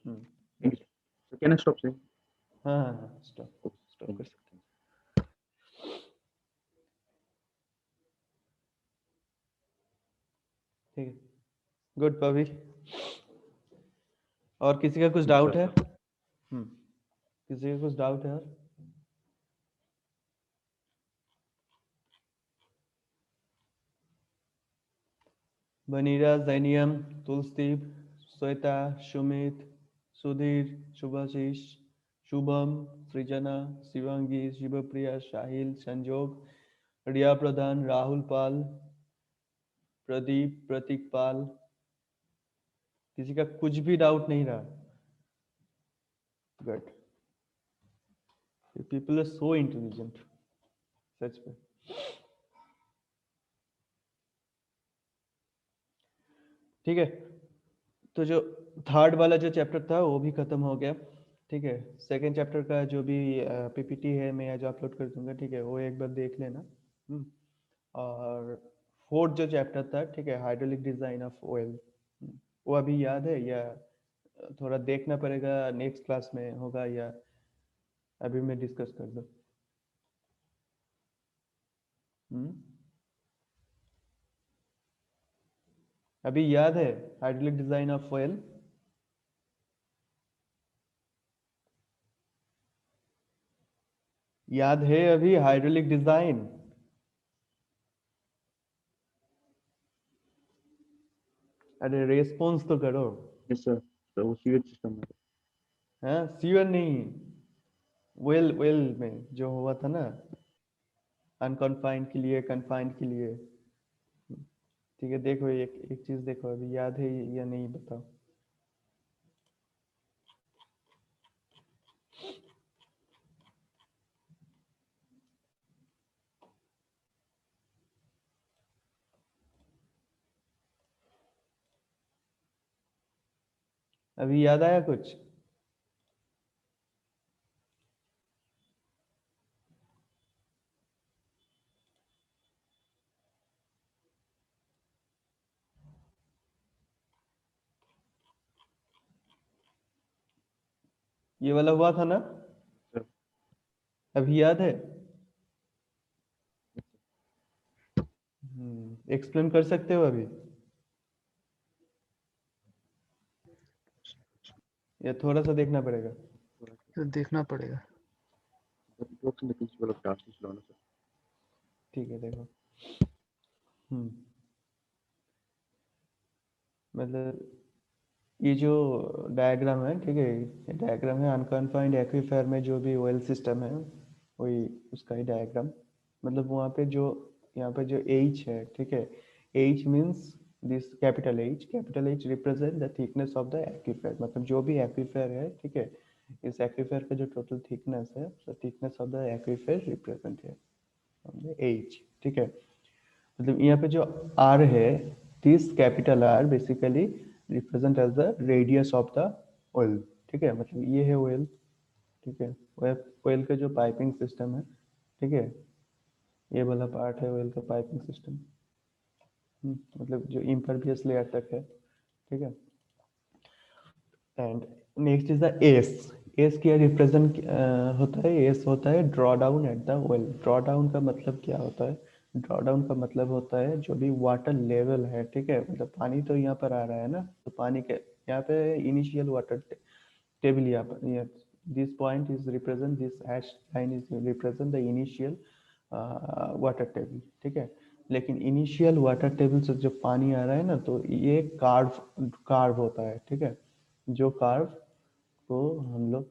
Thank you, sir. So can I stop saying? हाँ हाँ हाँ, स्टॉप स्टॉप Thank कर you. सकते हैं, ठीक है। गुड पवी, और किसी का कुछ डाउट है? किसी का कुछ डाउट है? बनीरा, जैनियम, तुलसीप, श्वेता, सुमित, सुधीर, शुभाशीष, शुभम, सृजना, शिवांगी, शिवप्रिया, साहिल, संजोग, रिया प्रधान, राहुल पाल, प्रदीप, प्रतीक पाल, किसी का कुछ भी डाउट नहीं रहा? Good, people are so intelligent, सच में। ठीक है, तो जो थर्ड वाला जो चैप्टर था वो भी खत्म हो गया। ठीक है, सेकंड चैप्टर का जो भी पीपीटी है मैं आज अपलोड कर दूंगा। ठीक है, वो एक बार देख लेना। और फोर्थ जो चैप्टर था, ठीक है, हाइड्रोलिक डिजाइन ऑफ ऑयल, वो अभी याद है या थोड़ा देखना पड़ेगा, नेक्स्ट क्लास में होगा या अभी मैं डिस्कस कर दूं? अभी याद है हाइड्रोलिक डिजाइन ऑफ ऑयल? याद है अभी हाइड्रोलिक डिजाइन? अरे रेस्पॉन्स तो करो। यस सर, तो वो सीवेज सिस्टम में। हाँ, सीवर नहीं, वेल वेल में जो हुआ था ना, अनकन्फाइंड के लिए, कन्फाइंड के लिए। ठीक है, देखो एक एक चीज देखो, अभी याद है या नहीं बताओ। अभी याद आया कुछ? ये वाला हुआ था ना? सर अभी याद है? एक्सप्लेन कर सकते हो अभी या थोड़ा सा देखना पड़ेगा? तो देखना पड़ेगा। it works in the principle of Darcy's law, sir. ठीक है, देखो। मतलब ये जो डायग्राम है, ठीक है, ये डायग्राम है अनकन्फाइंड एक्वीफर में जो भी ऑयल सिस्टम है, वही उसका ही डायग्राम। मतलब वहाँ पे जो, यहाँ पे जो H है, ठीक है, H means this capital H represent the thickness of the aquifer. मतलब जो भी एक्वीफर है, ठीक है, इस एक्वीफर का जो टोटल थिकनेस है, so thickness of the aquifer represent है H। ठीक है, मतलब यहाँ पे जो R है, this capital R basically represent as the radius of the oil. ठीक है, मतलब ये है ऑयल। ठीक है, ऑयल का जो पाइपिंग सिस्टम है, ठीक है, ये वाला पार्ट है ऑयल का पाइपिंग सिस्टम। मतलब जो इम्परवियस लेयर तक है। ठीक है, and next is the S. S क्या रिप्रेजेंट होता है? एस होता है draw down at the oil. Draw down का मतलब क्या होता है? ड्रॉ डाउन का मतलब होता है जो भी वाटर लेवल है, ठीक है, मतलब पानी तो यहाँ पर आ रहा है ना, तो पानी के यहाँ पे इनिशियल वाटर टेबल, यहाँ पर this point is represent, this hash line is represent the initial water table. ठीक है, लेकिन इनिशियल वाटर टेबल से जब पानी आ रहा है ना, तो ये कार्व होता है। ठीक है, जो कार्व को हम लोग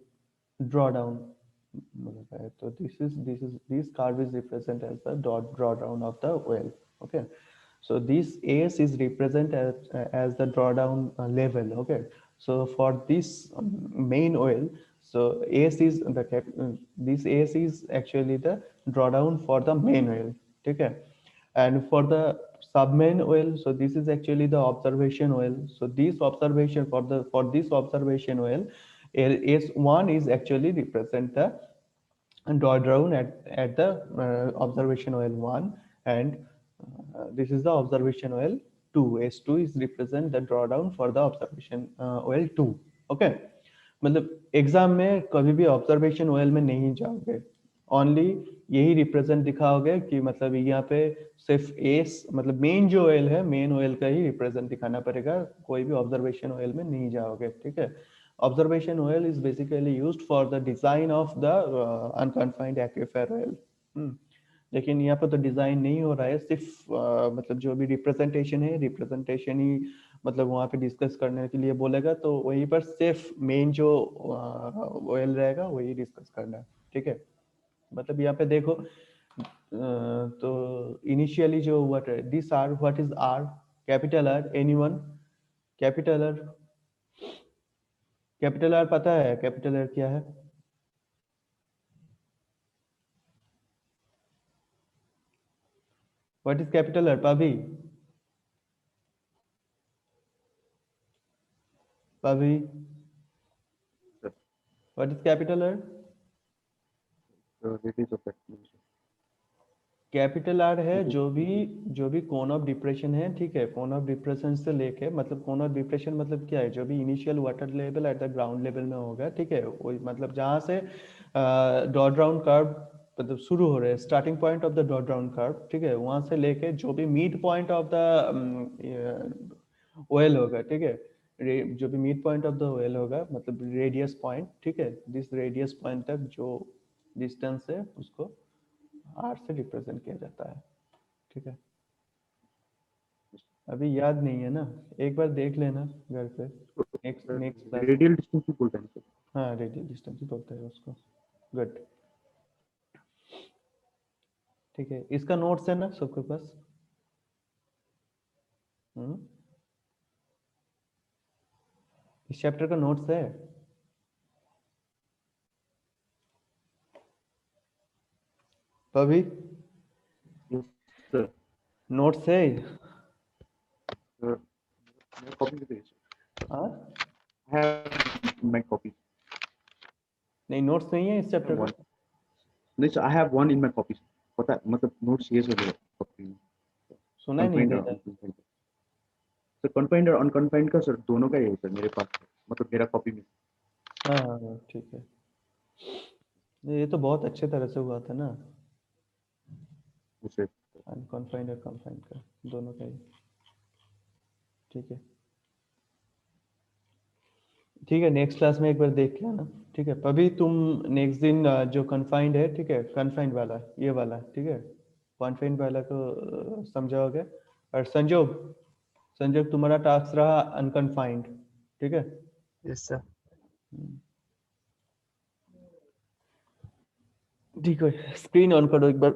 ड्रॉ डाउन बोलता है। तो this curve is represent as the draw down of the oil. Okay, so this AS is represented as the drawdown level. Okay, so for this main oil, so AS is this AS is actually the drawdown for the main oil. Okay, and for the submain oil, so this is actually the observation oil. So this observation, for this observation oil, AS1 is actually represent the drawdown at the observation oil 1, and this is the observation oil 2. S2 is represent the drawdown for the observation oil 2. Okay, मतलब exam में कभी भी observation oil में नहीं जाओगे, only यही represent दिखाओगे कि मतलब यहाँ पे सिर्फ एस, मतलब मेन जो ऑयल है, मेन ऑयल का ही रिप्रेजेंट दिखाना पड़ेगा, कोई भी ऑब्जर्वेशन ऑयल में नहीं जाओगे। ठीक है, observation oil is basically used for the design of the unconfined aquifer oil। लेकिन यहाँ पर तो डिजाइन नहीं हो रहा है, सिर्फ मतलब जो भी रिप्रेजेंटेशन है, रिप्रेजेंटेशन ही मतलब वहाँ पे डिस्कस करने के लिए बोलेगा, तो वहीं पर सिर्फ मेन जो ऑयल रहेगा वही डिस्कस करना है। ठीक है, मतलब यहाँ पे देखो, तो इनिशियली जो what this R, what is R? Capital R, anyone? Capital R capital R पता है कैपिटल आर क्या है? व्हाट इज कैपिटल आर पाभी? पाभी Sir, what is capital R? radius of atmosphere. Capital R है Mhm. जो भी कोन ऑफ डिप्रेशन है, ठीक है, कोन ऑफ डिप्रेशन से लेके, मतलब कोन ऑफ डिप्रेशन मतलब क्या है, जो भी initial water level at the ground level में होगा, ठीक है, वही मतलब जहाँ से डॉट राउंड कर्व मतलब शुरू हो रहे हैं, starting point of the dot round curve, ठीक है, वहाँ से लेके जो भी mid point of the oil होगा, ठीक है, जो भी mid point of the oil होगा मतलब रेडियस पॉइंट, ठीक है, दिस रेडियस पॉइंट तक जो डिस्टेंस है उसको आर से रिप्रेजेंट किया जाता है, ठीक है। अभी याद नहीं है ना, एक बार देख लेना घर पे, next next class. Radial distance भी बोलते हैं सर। हाँ रेडियल डिस्टेंस ही बोलते हैं उसको। गुड, ठीक है, इसका नोट्स है ना सबके पास? इस चैप्टर का नोट्स है? अभी सर नोट्स है? मेरा कॉपी भी चाहिए सर। हाँ I have my copy. नहीं, नोट्स नहीं है इस चैप्टर One. का? नहीं sir, I have one in my copy. पता है, मतलब नोट्स ये सर कॉपी में। सुना ही नहीं Confined और देता। unconfined। सर कन्फाइंड और अनकन्फाइंड का सर दोनों का ही है सर मेरे पास, मतलब मेरा कॉपी में। हाँ हाँ हाँ, ठीक है, ये तो बहुत अच्छे तरह से हुआ था ना, उसे अनकन्फाइंड और कन्फाइंड का दोनों का ही, ठीक है। ठीक है, नेक्स्ट क्लास में एक बार देख लेना, ठीक है। अभी तुम नेक्स्ट दिन जो कन्फाइंड है, ठीक है, कन्फाइंड वाला ये वाला, ठीक है, कन्फाइंड वाला को समझाओगे। और संजोग, संजोग तुम्हारा टास्क रहा अनकन्फाइंड, ठीक है। Yes, sir. ठीक है, स्क्रीन ऑन करो एक बार।